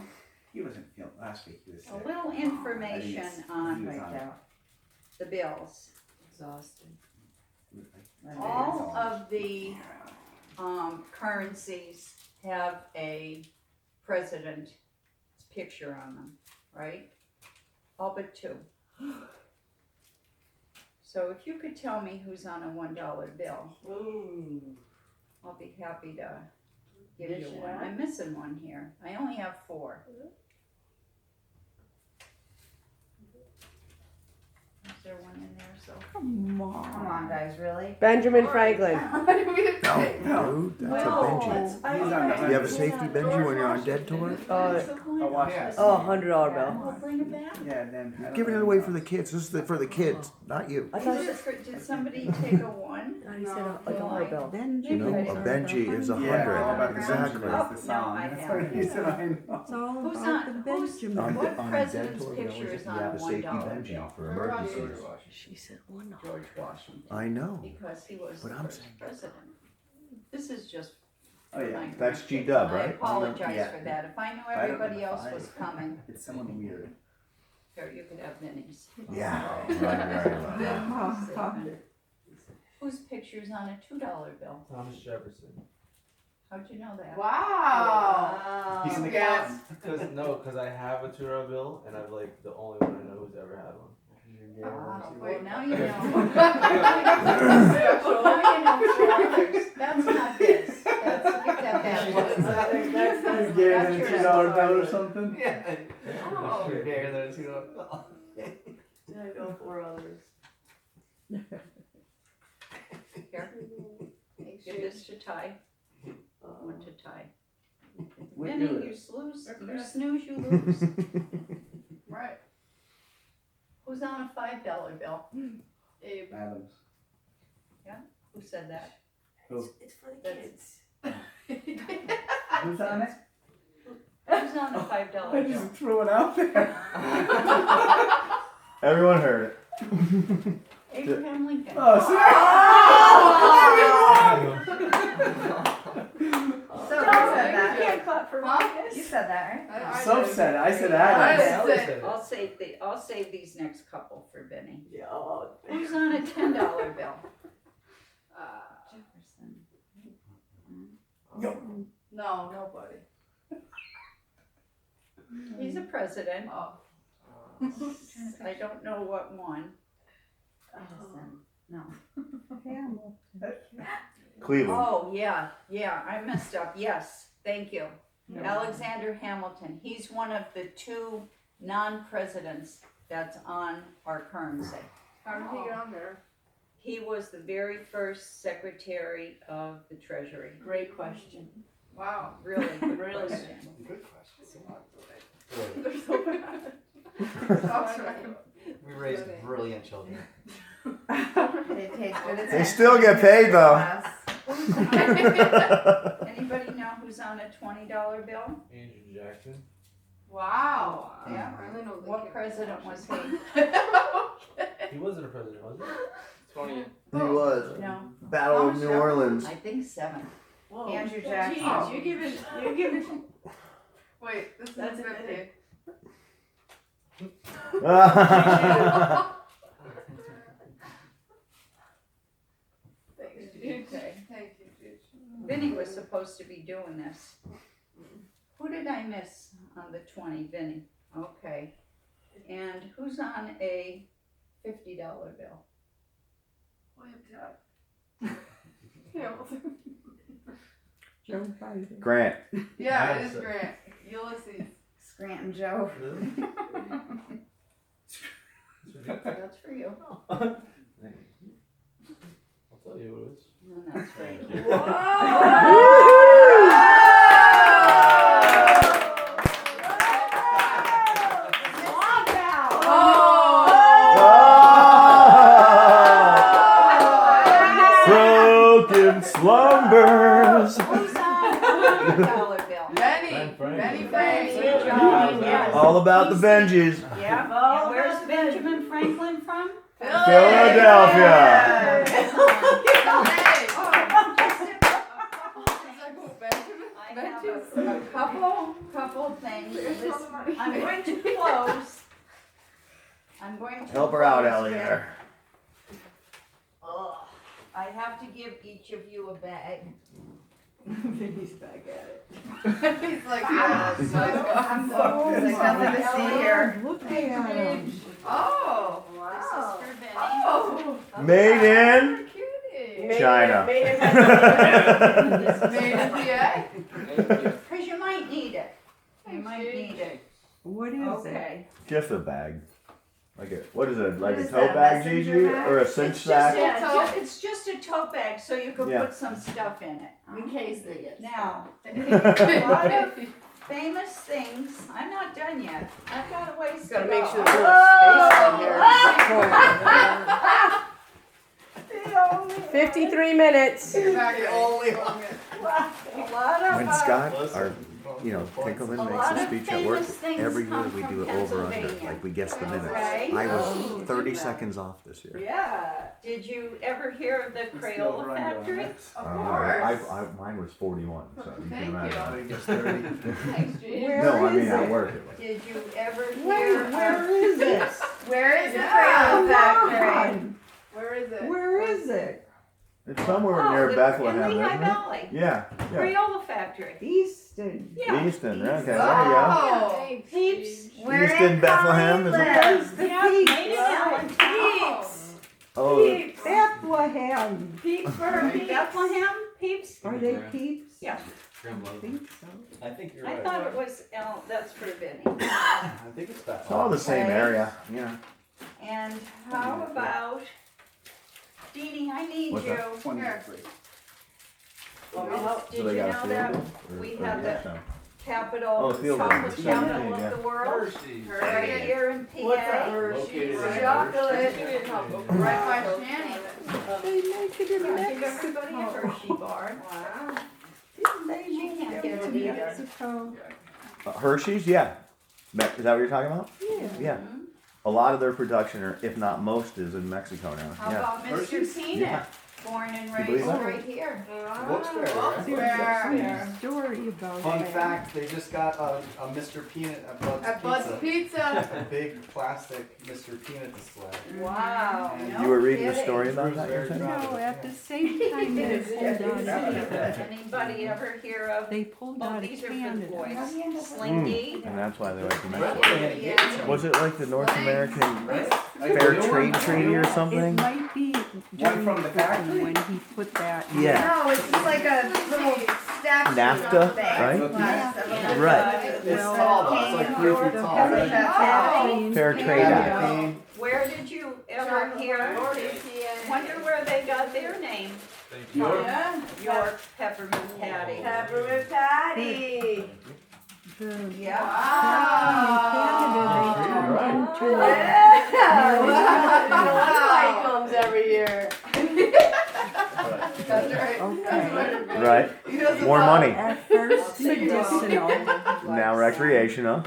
Speaker 8: He wasn't feeling last week. He was
Speaker 3: a
Speaker 8: sick.
Speaker 3: little information on
Speaker 8: He was on it.
Speaker 3: the bills.
Speaker 2: Exhausted.
Speaker 3: All of the currencies have a president's picture on them, right? All but two. So if you could tell me who's on a $1 bill, I'll be happy to give you one. I'm missing one here. I only have 4. Is there one in there? So
Speaker 5: Come
Speaker 7: Come on, guys, really?
Speaker 2: Benjamin Franklin.
Speaker 1: No, dude, that's
Speaker 3: Well,
Speaker 1: a Benji.
Speaker 3: I
Speaker 8: He's on
Speaker 1: You have a safety Benji when you're on dead tour?
Speaker 2: Oh,
Speaker 11: I'll watch this.
Speaker 2: Oh, $100 bill.
Speaker 3: We'll bring it back.
Speaker 11: Yeah, then. I don't
Speaker 1: Giving it
Speaker 11: know.
Speaker 1: away for the kids. This is for the kids, not you.
Speaker 2: I thought
Speaker 3: Did somebody take a one?
Speaker 2: he said a $1 bill.
Speaker 5: Benji.
Speaker 1: You know, a Benji is
Speaker 11: Yeah, all about
Speaker 1: 100.
Speaker 11: the
Speaker 1: Exactly.
Speaker 11: Benjamin,
Speaker 3: Oh,
Speaker 11: the
Speaker 3: no,
Speaker 11: song.
Speaker 3: I
Speaker 11: That's
Speaker 3: haven't.
Speaker 11: what he said, I know.
Speaker 5: It's all
Speaker 3: Who's
Speaker 5: about
Speaker 3: on-
Speaker 5: the Benjamin.
Speaker 3: What
Speaker 1: on
Speaker 3: president's
Speaker 1: dental, you
Speaker 3: picture
Speaker 1: always
Speaker 3: is
Speaker 1: have
Speaker 3: on
Speaker 1: to
Speaker 3: a
Speaker 1: have a safety
Speaker 3: $1
Speaker 1: Benji
Speaker 3: bill?
Speaker 1: for emergencies.
Speaker 2: She said $1.
Speaker 3: George Washington.
Speaker 1: I know.
Speaker 3: Because he was
Speaker 1: But
Speaker 3: the
Speaker 1: I'm
Speaker 3: first
Speaker 1: saying-
Speaker 3: president. This is just.
Speaker 11: Oh, yeah.
Speaker 3: my
Speaker 1: That's
Speaker 3: grandkids,
Speaker 1: G-dub,
Speaker 3: and I
Speaker 1: right?
Speaker 3: apologize
Speaker 11: Yeah.
Speaker 3: for that. If I knew
Speaker 11: I don't
Speaker 3: everybody
Speaker 11: know.
Speaker 3: else was coming,
Speaker 11: It's someone weird.
Speaker 3: here, you could have minis.
Speaker 1: Yeah. Right.
Speaker 3: Whose picture's on a $2 bill?
Speaker 12: Thomas Jefferson.
Speaker 3: How'd you know that?
Speaker 6: Wow.
Speaker 11: He's an
Speaker 6: Yes.
Speaker 11: accountant.
Speaker 12: Because I have a $2 bill and I'm like the only one I know who's ever had one.
Speaker 3: Well, now you know.
Speaker 6: Special.
Speaker 3: Now you know for others. That's not this. That's, get that back.
Speaker 11: You gave
Speaker 3: That's
Speaker 11: him
Speaker 3: your
Speaker 11: a $2 bill or something?
Speaker 4: Yeah.
Speaker 6: Oh.
Speaker 4: You're bigger than a $2 bill.
Speaker 2: I know 4 others.
Speaker 3: Here. Give this to Ty. One to Ty.
Speaker 11: We
Speaker 3: Benny,
Speaker 11: do it.
Speaker 3: you snooze, you lose.
Speaker 6: Right.
Speaker 3: Who's on a $5 bill?
Speaker 6: Abe.
Speaker 11: Adams.
Speaker 3: Who said that?
Speaker 2: It's for the kids.
Speaker 11: Who's on it?
Speaker 3: Who's on a $5
Speaker 11: I
Speaker 3: bill?
Speaker 11: just threw it out there.
Speaker 1: Everyone heard it.
Speaker 3: Abraham Lincoln.
Speaker 11: Oh,
Speaker 6: So
Speaker 3: you can't clap for Marcus.
Speaker 6: You said that, right?
Speaker 11: Soap said it. I said
Speaker 6: I
Speaker 11: Adams.
Speaker 6: didn't say it.
Speaker 3: I'll save these next couple for Benny.
Speaker 2: Yeah. Oh,
Speaker 3: Who's on a $10 bill? Jefferson.
Speaker 6: No, nobody.
Speaker 3: He's a president.
Speaker 6: Oh.
Speaker 3: I don't know what one. Edison. No.
Speaker 1: Cleveland.
Speaker 3: Oh, yeah, I messed up. Yes, thank you. Alexander Hamilton. He's one of the 2 non-presidents that's on our currency.
Speaker 6: How did he get on there?
Speaker 3: He was the very first Secretary of the Treasury.
Speaker 2: great question.
Speaker 6: Wow.
Speaker 3: Really good question.
Speaker 4: Good question.
Speaker 6: They're so bad. That's right.
Speaker 4: We raised brilliant children.
Speaker 1: They still get paid though.
Speaker 3: Anybody know who's on a $20 bill?
Speaker 12: Andrew Jackson.
Speaker 6: Wow.
Speaker 3: Yeah.
Speaker 6: I really know the
Speaker 3: What
Speaker 6: kid.
Speaker 3: president was he?
Speaker 12: He wasn't a president, was he?
Speaker 9: 20.
Speaker 1: He was.
Speaker 3: No,
Speaker 1: Battle of New Orleans.
Speaker 3: I think 7.
Speaker 2: Whoa.
Speaker 3: Andrew
Speaker 6: Jeez,
Speaker 3: Jackson.
Speaker 6: you're giving. Wait, this is
Speaker 2: That's a
Speaker 6: 50.
Speaker 2: minute.
Speaker 6: Thanks, Gigi. Thank you, Gigi.
Speaker 3: Vinny was supposed to be doing this. Who did I miss on the 20? Vinny. Okay. And who's on a $50 bill?
Speaker 6: William Taft. Hamilton.
Speaker 5: Joe Biden.
Speaker 1: Grant.
Speaker 6: Yeah, it is Grant. Ulysses.
Speaker 3: Scranton Joe.
Speaker 12: Really?
Speaker 3: That's for you.
Speaker 12: I'll tell you who it is.
Speaker 3: No, that's for
Speaker 12: Thank
Speaker 3: you.
Speaker 12: you.
Speaker 1: Broken slumbers.
Speaker 3: Who's on a $100 bill?
Speaker 6: Benny.
Speaker 12: Frank.
Speaker 6: Benny Frank.
Speaker 3: Good job, yes.
Speaker 1: All about the Benjis.
Speaker 3: Yeah, and where's Benjamin Franklin from?
Speaker 1: Philadelphia.
Speaker 3: I have a couple things. I'm going to close.
Speaker 1: Help her out, Ellie. There.
Speaker 3: I have to give each of you a bag.
Speaker 2: Vinny's back at it.
Speaker 6: He's like, yeah,
Speaker 3: There's nothing to see here.
Speaker 5: Look at him.
Speaker 6: Oh,
Speaker 3: This
Speaker 6: wow.
Speaker 3: is for Benny.
Speaker 6: Oh,
Speaker 1: Made in
Speaker 6: cutie.
Speaker 1: China.
Speaker 6: Made in PA?
Speaker 9: Thank you.
Speaker 3: Because you might need it. You
Speaker 6: Thanks,
Speaker 3: might
Speaker 6: Gigi.
Speaker 3: need it.
Speaker 5: What is it?
Speaker 3: Okay.
Speaker 1: Just a bag. Like a, what is it? Like
Speaker 2: What
Speaker 1: a
Speaker 2: is
Speaker 1: tote
Speaker 2: that,
Speaker 1: bag,
Speaker 2: messenger
Speaker 1: Gigi?
Speaker 2: bag?
Speaker 1: Or a cinch
Speaker 3: It's just,
Speaker 1: sack?
Speaker 3: it's just a tote bag so you can
Speaker 1: Yeah.
Speaker 3: put some stuff in it.
Speaker 2: In case they get.
Speaker 3: Now, a lot of famous things. I'm not
Speaker 2: gotta make sure
Speaker 6: go.
Speaker 2: there's enough space in here. 53 minutes.
Speaker 6: You're not
Speaker 4: The
Speaker 6: gonna-
Speaker 4: only one.
Speaker 3: A lot of
Speaker 1: When Scott, our, Tinkelman
Speaker 3: A
Speaker 1: makes
Speaker 3: lot
Speaker 1: a
Speaker 3: of
Speaker 1: speech at work,
Speaker 3: famous things
Speaker 1: every year
Speaker 3: come
Speaker 1: we
Speaker 3: from
Speaker 1: do it over under,
Speaker 3: Pennsylvania.
Speaker 1: like we guess the minutes.
Speaker 3: Okay.
Speaker 1: I was 30 seconds off this year.
Speaker 6: Yeah,
Speaker 3: Did you ever hear of the Crayola factory?
Speaker 6: of
Speaker 1: I,
Speaker 6: course.
Speaker 1: mine was 41, so you
Speaker 6: Thank
Speaker 1: can imagine.
Speaker 12: He gets 30.
Speaker 6: Thanks, Gigi.
Speaker 2: Where
Speaker 1: No, I
Speaker 2: is
Speaker 1: mean at
Speaker 2: it?
Speaker 1: work.
Speaker 3: Did you ever
Speaker 2: Wait,
Speaker 3: hear
Speaker 2: where
Speaker 3: of?
Speaker 2: is it?
Speaker 6: Where is the
Speaker 2: Come
Speaker 6: Crayola factory?
Speaker 2: on.
Speaker 6: Where is it?
Speaker 2: Where is it?
Speaker 1: It's somewhere
Speaker 3: Oh,
Speaker 1: near
Speaker 3: in
Speaker 1: Bethlehem,
Speaker 3: Lehigh
Speaker 1: isn't it?
Speaker 3: Valley.
Speaker 1: Yeah, yeah.
Speaker 3: Crayola factory.
Speaker 2: Easton.
Speaker 3: Yeah.
Speaker 1: Easton, okay, there you go.
Speaker 6: Oh,
Speaker 3: Peeps.
Speaker 1: Easton, Bethlehem, is it?
Speaker 2: Where's the
Speaker 3: Yeah,
Speaker 2: peeps?
Speaker 3: made in Allentown.
Speaker 1: Oh,
Speaker 2: Bethlehem.
Speaker 3: Peeps for Bethlehem. Peeps.
Speaker 2: Are they peeps?
Speaker 3: Yeah.
Speaker 2: I think so.
Speaker 4: I think you're
Speaker 3: I
Speaker 4: right.
Speaker 3: thought it was. That's for Vinny.
Speaker 12: I think it's that.
Speaker 1: it's all the same
Speaker 3: Okay.
Speaker 1: area, yeah.
Speaker 3: And how about Deanie? I need
Speaker 1: What's
Speaker 3: you.
Speaker 1: that?
Speaker 5: 23.
Speaker 3: Well,
Speaker 1: So
Speaker 3: did
Speaker 1: they
Speaker 3: you
Speaker 1: got a
Speaker 3: know
Speaker 1: field
Speaker 3: that
Speaker 1: goal?
Speaker 3: we
Speaker 1: Or
Speaker 3: have the
Speaker 1: no?
Speaker 3: capital,
Speaker 1: Oh, field goal.
Speaker 3: chocolate
Speaker 1: 17,
Speaker 3: capital
Speaker 1: yeah.
Speaker 3: of the world?
Speaker 12: Hershey's.
Speaker 3: Right here in PA.
Speaker 6: What's a
Speaker 12: Located
Speaker 6: Hershey's
Speaker 12: in
Speaker 6: chocolate? Right by Shannon.
Speaker 2: They make it in
Speaker 3: I give
Speaker 2: Mexico.
Speaker 3: everybody a Hershey bar.
Speaker 6: Wow.
Speaker 3: You can't get them either.
Speaker 2: Mexico.
Speaker 1: Hershey's, yeah. Is that what you're talking about?
Speaker 2: Yeah.
Speaker 1: Yeah. A lot of their production, or if not most, is in Mexico now.
Speaker 3: How
Speaker 1: Yeah.
Speaker 3: about Mr.
Speaker 12: Hershey's?
Speaker 3: Peanut?
Speaker 1: Yeah.
Speaker 3: Born and
Speaker 1: You believe
Speaker 3: raised
Speaker 1: that?
Speaker 3: right here.
Speaker 12: Wilkes-Barre, right?
Speaker 6: Wilkes-Barre.
Speaker 2: Story about
Speaker 12: Fun
Speaker 2: that.
Speaker 12: fact, they just got a Mr. Peanut at Bud's
Speaker 6: At Bud's
Speaker 12: Pizza.
Speaker 6: Pizza.
Speaker 12: A big plastic Mr. Peanut display.
Speaker 3: Wow.
Speaker 12: And
Speaker 3: no
Speaker 1: You were reading the
Speaker 3: kidding.
Speaker 1: story about that,
Speaker 12: Very
Speaker 1: you're saying?
Speaker 12: proud.
Speaker 2: No, at the same time they pulled out
Speaker 3: Anybody ever hear of?
Speaker 2: they pulled
Speaker 3: Oh,
Speaker 2: out of
Speaker 3: these are for the
Speaker 2: Canada.
Speaker 3: boys.
Speaker 1: Mm.
Speaker 3: Slinky.
Speaker 1: And that's why they like to make it.
Speaker 3: Yeah.
Speaker 1: Was it like the North American Fair Trade Treaty or
Speaker 2: It
Speaker 1: something?
Speaker 2: might be
Speaker 12: One from the factory?
Speaker 2: when he put that.
Speaker 1: Yeah.
Speaker 6: No, it's just like a little statue.
Speaker 1: NAFTA,
Speaker 6: thing.
Speaker 1: right?
Speaker 6: Yeah.
Speaker 1: Right.
Speaker 12: It's tall though, it's like 3 feet tall.
Speaker 1: Fair Trade Act.
Speaker 3: Where did you ever hear? Wonder where they got their name.
Speaker 6: Yeah.
Speaker 3: York Peppermint Patty.
Speaker 6: Peppermint patty.
Speaker 2: The
Speaker 3: Yeah.
Speaker 6: Yeah. Comes every year. That's right.
Speaker 2: Okay.
Speaker 1: Right.
Speaker 6: He doesn't
Speaker 1: More
Speaker 6: know.
Speaker 1: money.
Speaker 2: At first medicinal,
Speaker 1: Now recreational.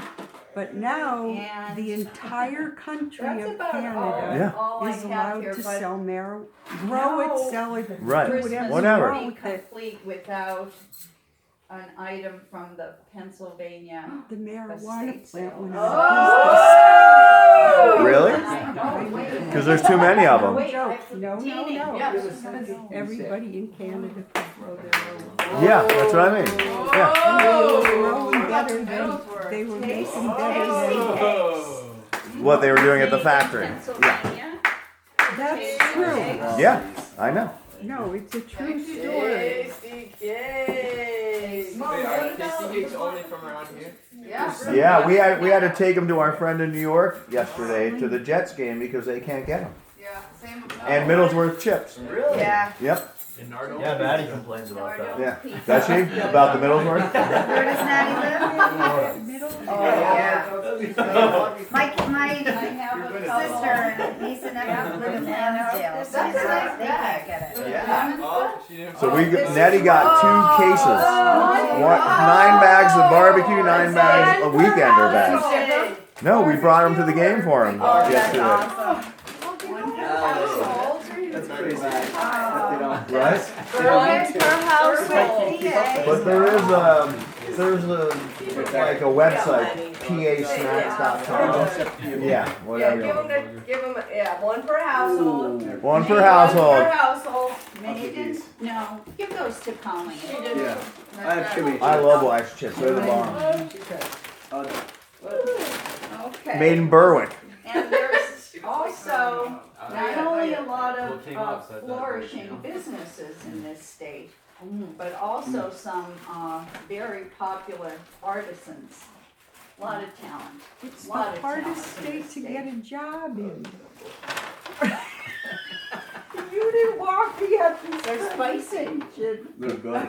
Speaker 2: but now
Speaker 3: And
Speaker 2: the entire country
Speaker 3: That's
Speaker 2: of
Speaker 3: about
Speaker 2: Canada
Speaker 1: Yeah.
Speaker 3: all I
Speaker 2: is
Speaker 3: have
Speaker 2: allowed
Speaker 3: here,
Speaker 2: to
Speaker 3: but
Speaker 2: sell marijuana, grow it,
Speaker 3: No.
Speaker 2: sell it,
Speaker 1: Right.
Speaker 2: do
Speaker 3: Christmas
Speaker 1: Whatever.
Speaker 3: would be
Speaker 2: with it.
Speaker 3: complete without an item from the Pennsylvania.
Speaker 2: The marijuana
Speaker 3: Estate
Speaker 2: plant
Speaker 3: sale.
Speaker 2: went
Speaker 6: Oh.
Speaker 1: Really?
Speaker 3: Oh, wait.
Speaker 1: Because there's too many of them.
Speaker 3: Wait,
Speaker 2: No,
Speaker 3: Teeny.
Speaker 6: Yeah.
Speaker 2: everybody in Canada could grow their own.
Speaker 1: Yeah, that's what I mean. Yeah.
Speaker 2: Growing better than, they were making better than,
Speaker 1: What they were doing at the factory. Yeah.
Speaker 3: Pennsylvania.
Speaker 2: that's true.
Speaker 1: Yeah, I know.
Speaker 2: No, it's a true story.
Speaker 6: Tasty cakes.
Speaker 9: Wait, are tasty cakes only from around here?
Speaker 6: Yeah.
Speaker 1: Yeah, we had to take them to our friend in New York yesterday to the Jets game because they can't get them.
Speaker 6: Yeah. Same.
Speaker 1: And Middlesworth chips.
Speaker 4: Really?
Speaker 6: Yeah.
Speaker 1: Yep.
Speaker 12: In Nardo?
Speaker 4: Yeah, Maddie complains about that.
Speaker 1: Yeah. Does she? About the Middlesworth?
Speaker 7: Where does Natty live?
Speaker 2: Middle.
Speaker 6: Oh yeah.
Speaker 7: My
Speaker 3: I have a couple.
Speaker 7: sister and niece and nephew live in Lansdale, so
Speaker 6: That's a nice
Speaker 7: they can't get it.
Speaker 6: Yeah.
Speaker 9: Oh, she didn't.
Speaker 1: So Nettie got 2 cases. 9 bags of barbecue, 9 bags of weekender bags. No, we brought them to the game for him yesterday.
Speaker 6: Awesome.
Speaker 12: That's crazy.
Speaker 1: Right?
Speaker 6: Perfect per household.
Speaker 1: But there's like a website, pasnacks.com. Yeah, whatever.
Speaker 6: Give them, yeah, one per household.
Speaker 1: One per
Speaker 6: Per
Speaker 1: household.
Speaker 6: household.
Speaker 3: Minnie didn't? No, give those to Colleen.
Speaker 12: Yeah. I have chili.
Speaker 1: I love wax chips. They're the bomb.
Speaker 3: Okay.
Speaker 1: Made in Berwick.
Speaker 3: And there's also not only a lot
Speaker 9: What
Speaker 3: of
Speaker 9: came up said that
Speaker 3: flourishing
Speaker 9: version.
Speaker 3: businesses in this state, but also some very popular artisans. A lot of talent.
Speaker 2: It's the
Speaker 3: Lot of
Speaker 2: hardest
Speaker 3: talent in
Speaker 2: state
Speaker 3: this
Speaker 2: to
Speaker 3: state.
Speaker 2: get a job in. You didn't walk me up and
Speaker 3: They're spicy.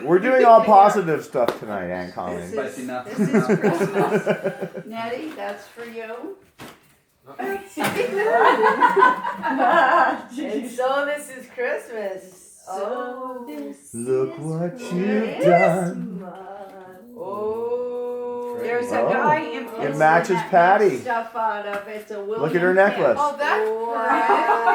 Speaker 1: We're doing all positive stuff tonight, Aunt Colleen.
Speaker 3: This is Christmas. Nettie, that's for you.
Speaker 9: And so this is Christmas. Oh, this
Speaker 1: Look what
Speaker 9: is
Speaker 1: you've done.
Speaker 9: Oh.
Speaker 3: There's a guy in
Speaker 1: It
Speaker 3: Princeton
Speaker 1: matches
Speaker 3: that
Speaker 1: Patty.
Speaker 3: makes stuff out of it. It's a William
Speaker 1: Look at her necklace.
Speaker 6: Oh, that's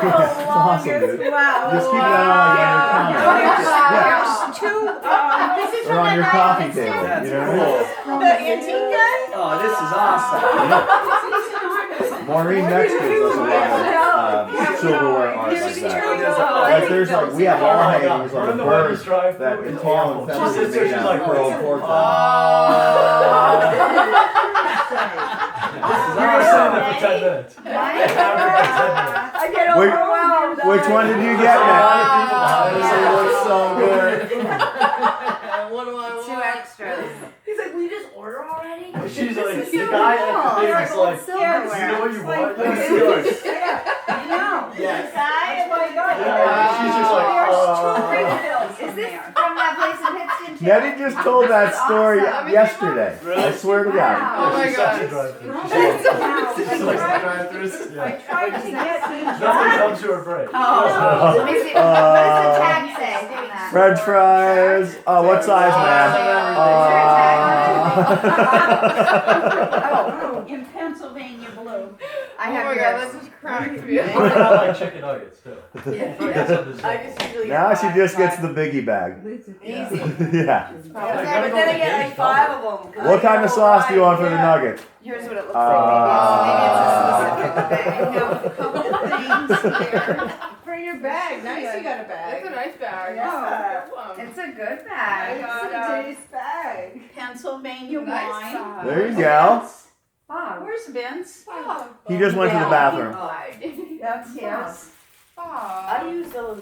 Speaker 1: It's awesome, dude.
Speaker 3: Wow.
Speaker 1: Just keep that on like on your counter.
Speaker 3: There's two, this is
Speaker 1: Or on your coffee table. You know what I mean?
Speaker 3: the antique guy?
Speaker 9: Oh, this is awesome.
Speaker 1: Maureen next gives us a lot of silverware art like that. Like there's like we have wall hangings on the birds that in tail and feathers are made out of pearl pork.
Speaker 3: I get overwhelmed.
Speaker 1: Which one did you get, Nick?
Speaker 4: It looks so good.
Speaker 9: What do I want?
Speaker 7: 2 extras.
Speaker 9: He's like, we just order already?
Speaker 12: She's like,
Speaker 7: is
Speaker 12: the
Speaker 7: so
Speaker 12: guy
Speaker 7: cool.
Speaker 12: at the thing is like,
Speaker 7: Silverware.
Speaker 12: you know what you want?
Speaker 7: Like,
Speaker 12: This is yours.
Speaker 3: I know.
Speaker 12: Yeah.
Speaker 3: Oh my God.
Speaker 12: Yeah, she's just like,
Speaker 7: Is this from that place in Pittston too?
Speaker 1: Nettie just told that story yesterday. I swear to God.
Speaker 6: Oh my
Speaker 12: She's
Speaker 6: God.
Speaker 12: such a drive-through.
Speaker 6: That's
Speaker 12: She likes the drive-throughs.
Speaker 3: I
Speaker 12: Yeah.
Speaker 3: tried to get
Speaker 12: Nothing comes to her break.
Speaker 7: Let me see. What does the tag say on that?
Speaker 1: French fries. What size,
Speaker 3: Oh, in Pennsylvania blue.
Speaker 7: I
Speaker 6: Oh
Speaker 7: have
Speaker 6: my
Speaker 7: yours.
Speaker 6: God, that just cracked me
Speaker 12: I
Speaker 6: up.
Speaker 12: like chicken nuggets too.
Speaker 9: I just usually
Speaker 1: Now
Speaker 9: get
Speaker 1: she
Speaker 9: five,
Speaker 1: just gets
Speaker 9: five.
Speaker 1: the biggie bag.
Speaker 7: Easy.
Speaker 1: Yeah.
Speaker 9: But then I get like 5 of them.
Speaker 1: What kind of sauce do you want for the nugget?
Speaker 7: Here's what it looks like. Maybe it's a specific bag.
Speaker 3: I have a couple of things there.
Speaker 2: For your bag, nice you got a bag.
Speaker 6: That's a nice bag.
Speaker 2: Yeah.
Speaker 6: It's
Speaker 7: It's a good
Speaker 3: I
Speaker 7: bag.
Speaker 3: got
Speaker 2: Today's bag.
Speaker 3: Pennsylvania
Speaker 6: nice
Speaker 3: wine.
Speaker 6: size.
Speaker 1: There you go.
Speaker 7: Bob.
Speaker 3: Where's Vince?
Speaker 6: Oh,
Speaker 1: He just went to the bathroom.
Speaker 3: That's his.
Speaker 9: I use those.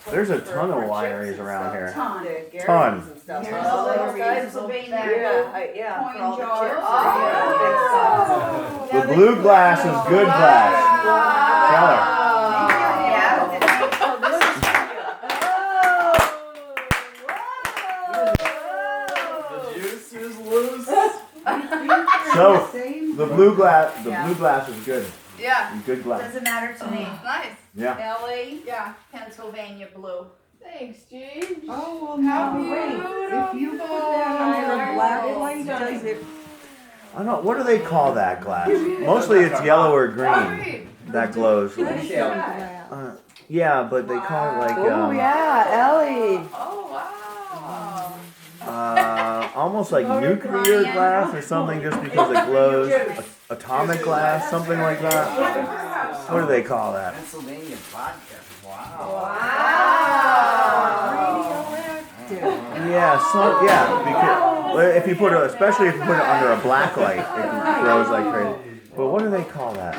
Speaker 1: There's a ton of wineries around here.
Speaker 3: Ton.
Speaker 1: Ton.
Speaker 9: And stuff.
Speaker 3: Here's
Speaker 9: Oh,
Speaker 3: a
Speaker 9: those guys
Speaker 3: Pennsylvania
Speaker 9: yeah,
Speaker 3: coin
Speaker 9: for all the
Speaker 3: jars.
Speaker 9: chips.
Speaker 6: Oh.
Speaker 1: The blue glass is good glass.
Speaker 12: The juice is loose.
Speaker 1: So the blue glass is good.
Speaker 6: Yeah,
Speaker 1: Good glass.
Speaker 7: Doesn't matter to me.
Speaker 6: nice.
Speaker 1: Yeah.
Speaker 3: Ellie,
Speaker 6: Yeah.
Speaker 3: Pennsylvania blue.
Speaker 6: Thanks, Gigi.
Speaker 2: Oh, well, now wait. If you put that under a black light, does it?
Speaker 1: I don't know. What do they call that glass? Mostly it's yellow or green that glows. Yeah, but they call it like
Speaker 2: yeah, Ellie.
Speaker 6: Oh, wow.
Speaker 1: almost like nuclear glass or something, just because it glows. Atomic glass, something like that. What do they call that?
Speaker 4: Pennsylvania vodka. Wow.
Speaker 1: Yeah, because if you put it, especially if you put it under a black light, it grows like crazy. But what do they call that?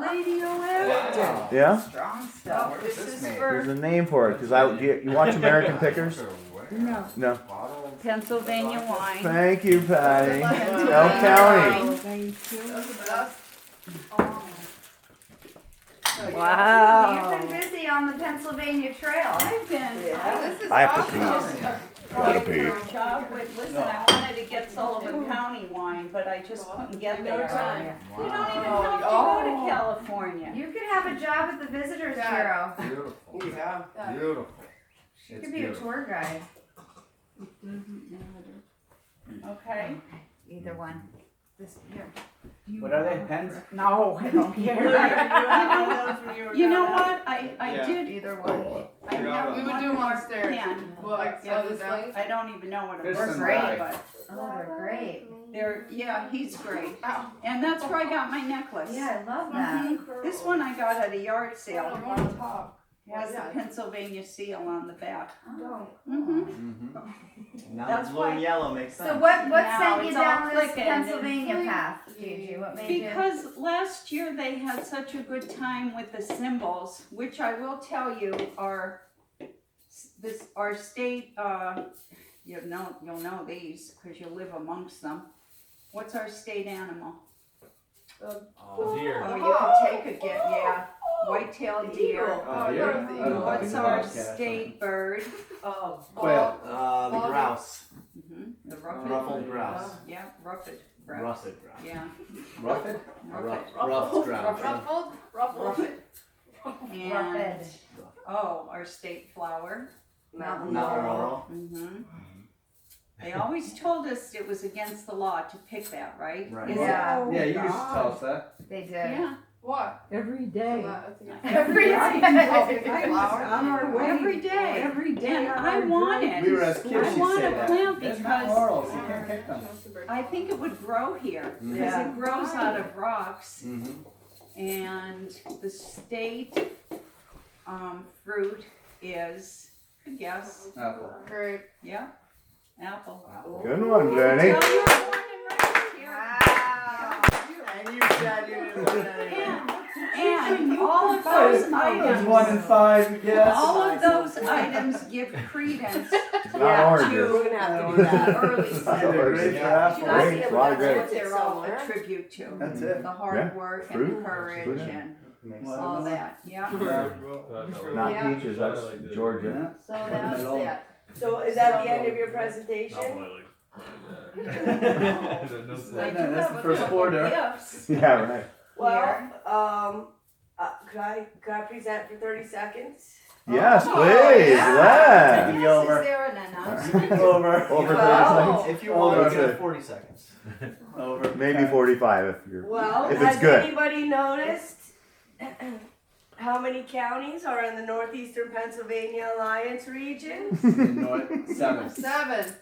Speaker 2: Radioactive.
Speaker 1: Yeah,
Speaker 3: Strong stuff. This is
Speaker 1: there's
Speaker 3: for
Speaker 1: a name for it. Because you watch American Pickers?
Speaker 2: No.
Speaker 1: No.
Speaker 3: Pennsylvania wine.
Speaker 1: Thank you, Patty. El County.
Speaker 2: Thank you.
Speaker 6: That's the best.
Speaker 7: You've been busy on the Pennsylvania Trail.
Speaker 3: I've been.
Speaker 6: This is
Speaker 1: I have to
Speaker 6: awesome.
Speaker 1: pee.
Speaker 3: Gotta pee. Job with, listen, I wanted to get Sullivan County wine, but I just couldn't get there. You don't even have to go to California.
Speaker 7: You could have a job at the Visitors
Speaker 6: Yeah.
Speaker 7: Bureau.
Speaker 4: Beautiful.
Speaker 6: Yeah.
Speaker 4: Beautiful.
Speaker 7: You could be a tour guide.
Speaker 3: Okay.
Speaker 7: Either one. This here.
Speaker 8: What are they, pens?
Speaker 3: No, I don't care. You know what? I did
Speaker 7: Either one.
Speaker 3: I have
Speaker 6: We would
Speaker 3: one
Speaker 6: do them
Speaker 3: more
Speaker 6: upstairs.
Speaker 3: pen.
Speaker 6: Well, like,
Speaker 3: Yeah,
Speaker 6: slow this down.
Speaker 3: I don't even know what it
Speaker 4: There's
Speaker 3: was,
Speaker 4: some
Speaker 7: great.
Speaker 3: but
Speaker 7: Oh, they're great.
Speaker 3: yeah, he's great. And that's where I got my necklace.
Speaker 7: Yeah, I love that.
Speaker 3: Mhm. This one I got at a yard sale.
Speaker 6: On top.
Speaker 3: It has the Pennsylvania seal on the back.
Speaker 7: Oh.
Speaker 3: Mm-hmm.
Speaker 8: Now
Speaker 3: That's
Speaker 8: blue and
Speaker 3: why-
Speaker 8: yellow makes sense.
Speaker 7: So what
Speaker 3: Now
Speaker 7: sent you
Speaker 3: it's all
Speaker 7: down this
Speaker 3: clicking and
Speaker 7: Pennsylvania
Speaker 3: it's-
Speaker 7: path, Gigi? What made you?
Speaker 3: Because last year they had such a good time with the symbols, which I will tell you are our state. You'll know these because you live amongst them. What's our state animal?
Speaker 12: Deer.
Speaker 3: Oh, you can take a get. Yeah, white-tailed deer.
Speaker 6: Oh,
Speaker 12: deer?
Speaker 6: no, the eagle.
Speaker 3: What's our state bird?
Speaker 12: Quail.
Speaker 4: The grouse.
Speaker 3: The ruffed.
Speaker 4: Ruffled grouse.
Speaker 3: Yeah, ruffed grouse.
Speaker 4: Russet grouse.
Speaker 3: Yeah.
Speaker 12: Ruffed?
Speaker 4: Ruffed grouse.
Speaker 6: Ruffled.
Speaker 3: And, our state flower.
Speaker 4: Mountain laurel.
Speaker 3: Mm-hmm. They always told us it was against the law to pick that, right?
Speaker 4: Right.
Speaker 3: Is it?
Speaker 6: Yeah.
Speaker 12: Yeah, you used to tell us that.
Speaker 6: They did.
Speaker 3: Yeah.
Speaker 6: What?
Speaker 2: Every day.
Speaker 6: Every
Speaker 3: Right.
Speaker 6: day.
Speaker 2: I was on our way.
Speaker 3: Every day.
Speaker 2: Every day.
Speaker 3: And
Speaker 2: on
Speaker 3: I
Speaker 2: our
Speaker 3: want
Speaker 2: drive
Speaker 3: it.
Speaker 12: We were as kids,
Speaker 3: I
Speaker 12: she'd
Speaker 3: want
Speaker 12: say
Speaker 3: a
Speaker 12: that.
Speaker 3: plant
Speaker 12: There's
Speaker 3: because
Speaker 12: not laurels, you can't pick them.
Speaker 3: I think it would grow here. Because
Speaker 4: Yeah.
Speaker 3: it grows out of rocks.
Speaker 4: Mm-hmm.
Speaker 3: And the state fruit is, good guess,
Speaker 12: Apple.
Speaker 6: Great.
Speaker 3: yeah, apple.
Speaker 1: Good one, Jenny.
Speaker 3: Tell you were born and raised here.
Speaker 6: Wow.
Speaker 4: And you said you didn't want anything.
Speaker 3: And all of those
Speaker 12: There's
Speaker 3: items,
Speaker 12: 1 in 5, yes.
Speaker 3: all of those items give credence
Speaker 1: It's not
Speaker 3: to
Speaker 1: oranges.
Speaker 3: the early
Speaker 12: Did a
Speaker 3: settlers.
Speaker 12: great
Speaker 1: Yeah.
Speaker 12: draft.
Speaker 3: You guys
Speaker 1: Great,
Speaker 3: see
Speaker 1: a lot of
Speaker 3: what
Speaker 1: great.
Speaker 3: that's itself a tribute to.
Speaker 12: That's it.
Speaker 3: The hard
Speaker 1: Yeah.
Speaker 3: work
Speaker 1: Fruit.
Speaker 3: and courage
Speaker 1: Fruit.
Speaker 3: and
Speaker 12: Makes
Speaker 3: all
Speaker 12: sense.
Speaker 3: that, yeah.
Speaker 1: Not
Speaker 6: Yeah.
Speaker 1: peaches, that's Georgia.
Speaker 6: So that's it.
Speaker 7: So is that the end of your presentation?
Speaker 3: I do
Speaker 12: That's
Speaker 3: have
Speaker 12: the
Speaker 3: a
Speaker 12: first
Speaker 3: couple
Speaker 12: order.
Speaker 3: gifts.
Speaker 1: Yeah, right.
Speaker 7: Well, could I present for 30 seconds?
Speaker 1: Yes,
Speaker 3: Oh,
Speaker 1: please,
Speaker 3: yeah.
Speaker 1: Len.
Speaker 3: Is there an announcement?
Speaker 12: Over.
Speaker 1: Over 30
Speaker 7: Well,
Speaker 1: seconds?
Speaker 4: If you
Speaker 12: Oh,
Speaker 4: want,
Speaker 1: that's
Speaker 4: you got
Speaker 1: it.
Speaker 4: 40 seconds.
Speaker 12: Over.
Speaker 1: Maybe 45 if you're.
Speaker 7: Well,
Speaker 1: If it's
Speaker 7: has
Speaker 1: good.
Speaker 7: anybody noticed how many counties are in the northeastern Pennsylvania Alliance region?
Speaker 12: North, 7.
Speaker 6: 7.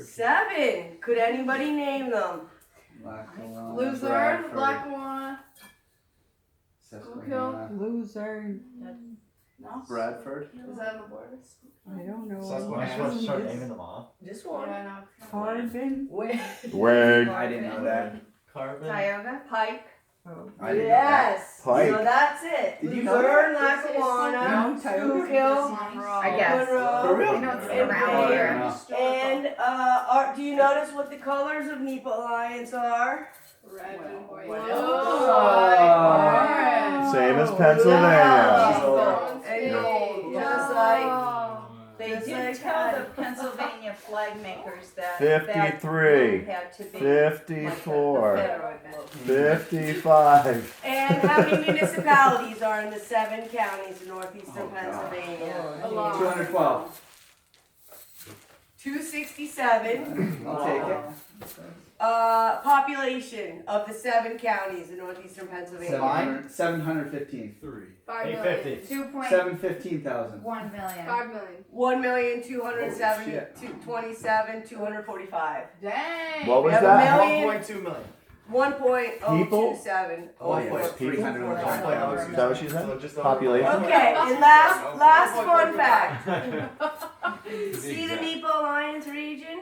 Speaker 7: 7. Could anybody name them?
Speaker 12: Lackawanna,
Speaker 6: Luzerne,
Speaker 12: Bradford,
Speaker 6: Lackawanna.
Speaker 12: Susquehanna,
Speaker 2: Loser.
Speaker 6: No?
Speaker 12: Bradford.
Speaker 6: Is that on the board?
Speaker 2: I don't know.
Speaker 4: them off.
Speaker 7: Just one.
Speaker 6: Yeah, no.
Speaker 2: Carbon.
Speaker 1: Word.
Speaker 12: I didn't know that.
Speaker 4: Carbon.
Speaker 3: Tioga, Pike.
Speaker 12: I didn't know that.
Speaker 7: Yes.
Speaker 1: Pike.
Speaker 7: So that's it.
Speaker 12: Did you know
Speaker 7: Luzerne,
Speaker 2: that?
Speaker 7: Lackawanna,
Speaker 2: No, Tioga.
Speaker 7: Schuylkill,
Speaker 6: I guess.
Speaker 7: Monroe,
Speaker 12: For real?
Speaker 6: I know it's
Speaker 7: and
Speaker 6: around
Speaker 7: Bayer.
Speaker 6: here.
Speaker 7: And do you notice what the colors of NEPA Alliance are?
Speaker 6: Red and white.
Speaker 12: Oh.
Speaker 1: Same as Pennsylvania.
Speaker 7: Yeah. And gold. Just like
Speaker 3: They
Speaker 7: Just
Speaker 3: did
Speaker 7: like
Speaker 3: tell
Speaker 7: that.
Speaker 3: the Pennsylvania flag makers that
Speaker 1: 53,
Speaker 3: that had to be
Speaker 1: 54,
Speaker 3: like the federal look.
Speaker 1: 55.
Speaker 7: And how many municipalities are in the 7 counties in northeastern Pennsylvania?
Speaker 6: A lot.
Speaker 12: 212.
Speaker 7: 267.
Speaker 12: I'll take it.
Speaker 7: Population of the 7 counties in northeastern Pennsylvania.
Speaker 12: 715.
Speaker 6: 5 million.
Speaker 12: 715,000.
Speaker 3: 1 million.
Speaker 6: 5 million.
Speaker 7: 1,207,245.
Speaker 6: Dang.
Speaker 1: What was
Speaker 7: We have a
Speaker 1: that?
Speaker 7: million.
Speaker 4: 1.2 million.
Speaker 7: 1.027.
Speaker 1: Oh,
Speaker 7: Oh,
Speaker 1: wait, people? Is
Speaker 4: 1.027.
Speaker 1: that what she said?
Speaker 4: So just
Speaker 1: Population?
Speaker 7: Okay, and last fun fact. See the NEPA Alliance region?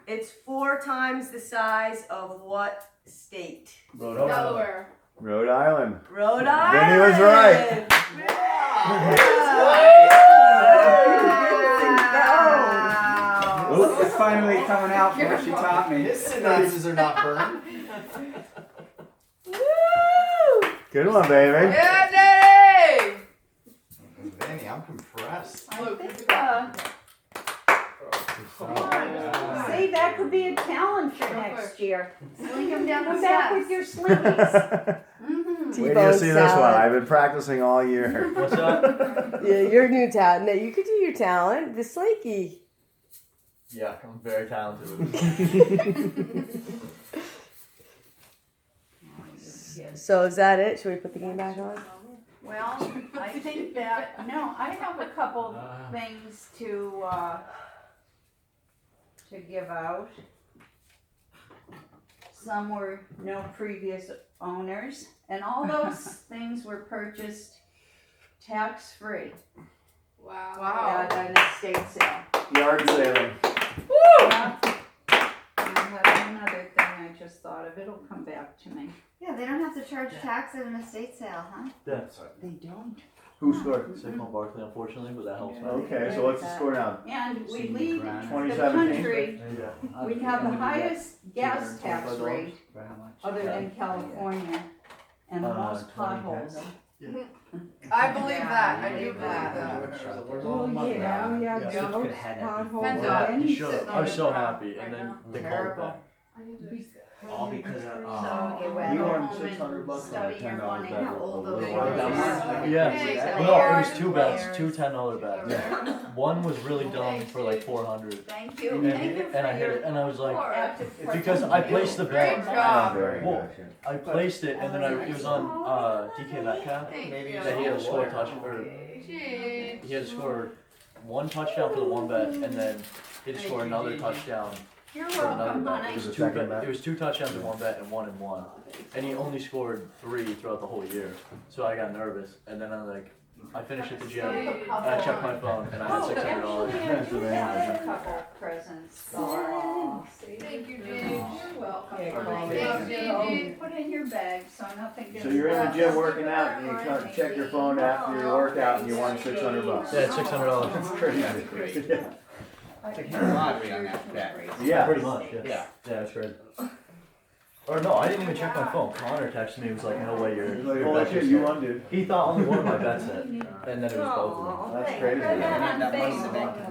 Speaker 7: It's 4 times the size of what state?
Speaker 6: Delaware.
Speaker 1: Rhode Island.
Speaker 7: Rhode Island.
Speaker 1: Vinny was right.
Speaker 7: Wow.
Speaker 11: Ooh, it's finally coming out from what she taught me.
Speaker 4: His synapses are not burned.
Speaker 7: Woo!
Speaker 1: Good one, baby.
Speaker 6: Yeah, Daddy!
Speaker 4: Vinny, I'm compressed.
Speaker 3: I think, see, that could be a challenge for next year.
Speaker 6: Sling him down the
Speaker 3: Come back with
Speaker 6: steps.
Speaker 3: your slinkies. Mm-hmm.
Speaker 1: Wait till you see this one. I've been practicing all year.
Speaker 4: What's up?
Speaker 7: Yeah, your new talent. You could do your talent. The slinky.
Speaker 4: Yeah, I'm very talented with it.
Speaker 7: So is that it? Should we put the game back on?
Speaker 3: Well, I think that, no, I have a couple things to give out. Some were no previous owners, and all those things were purchased tax-free
Speaker 6: Wow.
Speaker 3: at an estate sale.
Speaker 1: Yard sailing.
Speaker 3: Yeah. I have another thing I just thought of, it'll come back to me.
Speaker 13: Yeah, they don't have to charge tax at an estate sale, huh?
Speaker 4: That's right.
Speaker 3: They don't.
Speaker 1: Who scored?
Speaker 4: Signal Barkley, unfortunately, but that helps.
Speaker 1: Okay, so what's the score now?
Speaker 3: And we lead the
Speaker 1: 2017?
Speaker 3: country,
Speaker 4: Yeah.
Speaker 3: we have the highest gas tax rate
Speaker 12: For how much?
Speaker 3: other than California, and the most potholes
Speaker 6: I believe that. I do believe that.
Speaker 2: Oh, yeah, yeah,
Speaker 4: Yeah.
Speaker 2: Joe, pothole.
Speaker 6: Depends
Speaker 9: Yeah,
Speaker 6: on-
Speaker 9: you should. I was so happy, and then they called it back.
Speaker 8: All because of,
Speaker 3: So you went
Speaker 12: You won
Speaker 3: home
Speaker 12: $600
Speaker 3: and study your
Speaker 12: $10
Speaker 3: money,
Speaker 12: bet
Speaker 3: how
Speaker 12: with
Speaker 3: old
Speaker 12: a
Speaker 3: those
Speaker 12: little
Speaker 3: are.
Speaker 12: white
Speaker 9: Yeah.
Speaker 6: Hey,
Speaker 9: No, it was
Speaker 6: players,
Speaker 9: two bets,
Speaker 6: players.
Speaker 9: two $10 bets. One was really dumb for like 400,
Speaker 3: Thank you,
Speaker 9: and,
Speaker 3: thank you
Speaker 9: and I
Speaker 3: for
Speaker 9: hit
Speaker 3: your
Speaker 9: it, and I was like,
Speaker 3: active
Speaker 9: because I placed the bet.
Speaker 6: Great job.
Speaker 1: Very
Speaker 9: Well,
Speaker 1: good.
Speaker 9: I placed it, and then it was on DK Metcalf
Speaker 6: Thank
Speaker 4: Maybe
Speaker 6: you.
Speaker 9: that he had to score a touch, or
Speaker 6: Gigi.
Speaker 9: he had to score one touchdown for the one bet, and then he had to score another touchdown
Speaker 3: You're
Speaker 9: for another
Speaker 3: welcome,
Speaker 9: bet.
Speaker 3: honey.
Speaker 9: It was
Speaker 1: The
Speaker 9: two
Speaker 1: second
Speaker 9: bet.
Speaker 1: bet?
Speaker 9: It was two touchdowns in one bet and 1-1, and he only scored 3 throughout the whole year. So I got nervous, and then I finished at the gym, and I checked my phone, and I had $600.
Speaker 3: Actually, I have a couple presents.
Speaker 6: Thank you, Gigi.
Speaker 3: You're welcome.
Speaker 2: Yeah,
Speaker 3: honey.
Speaker 6: Thanks, Gigi.
Speaker 3: Put in your bag, so nothing gets.
Speaker 1: So you're in the gym working out and you can't check your phone after your workout and you won $600.
Speaker 9: Yeah, it's $600.
Speaker 1: That's crazy. Yeah.
Speaker 8: it's like hitting lottery on that bet.
Speaker 1: Yeah.
Speaker 9: Pretty much. Yeah.
Speaker 8: Yeah.
Speaker 9: Yeah, that's crazy. Or no, I didn't even check my phone. Connor texted me. He was like, "No way,
Speaker 1: He's
Speaker 9: your
Speaker 1: like,
Speaker 9: bet
Speaker 1: holy
Speaker 9: just
Speaker 1: shit, you
Speaker 9: hit."
Speaker 1: won, dude.
Speaker 9: He thought only one of my bets hit, and then it was both of them.
Speaker 1: That's crazy.
Speaker 3: Put that on
Speaker 8: That money's
Speaker 3: Facebook.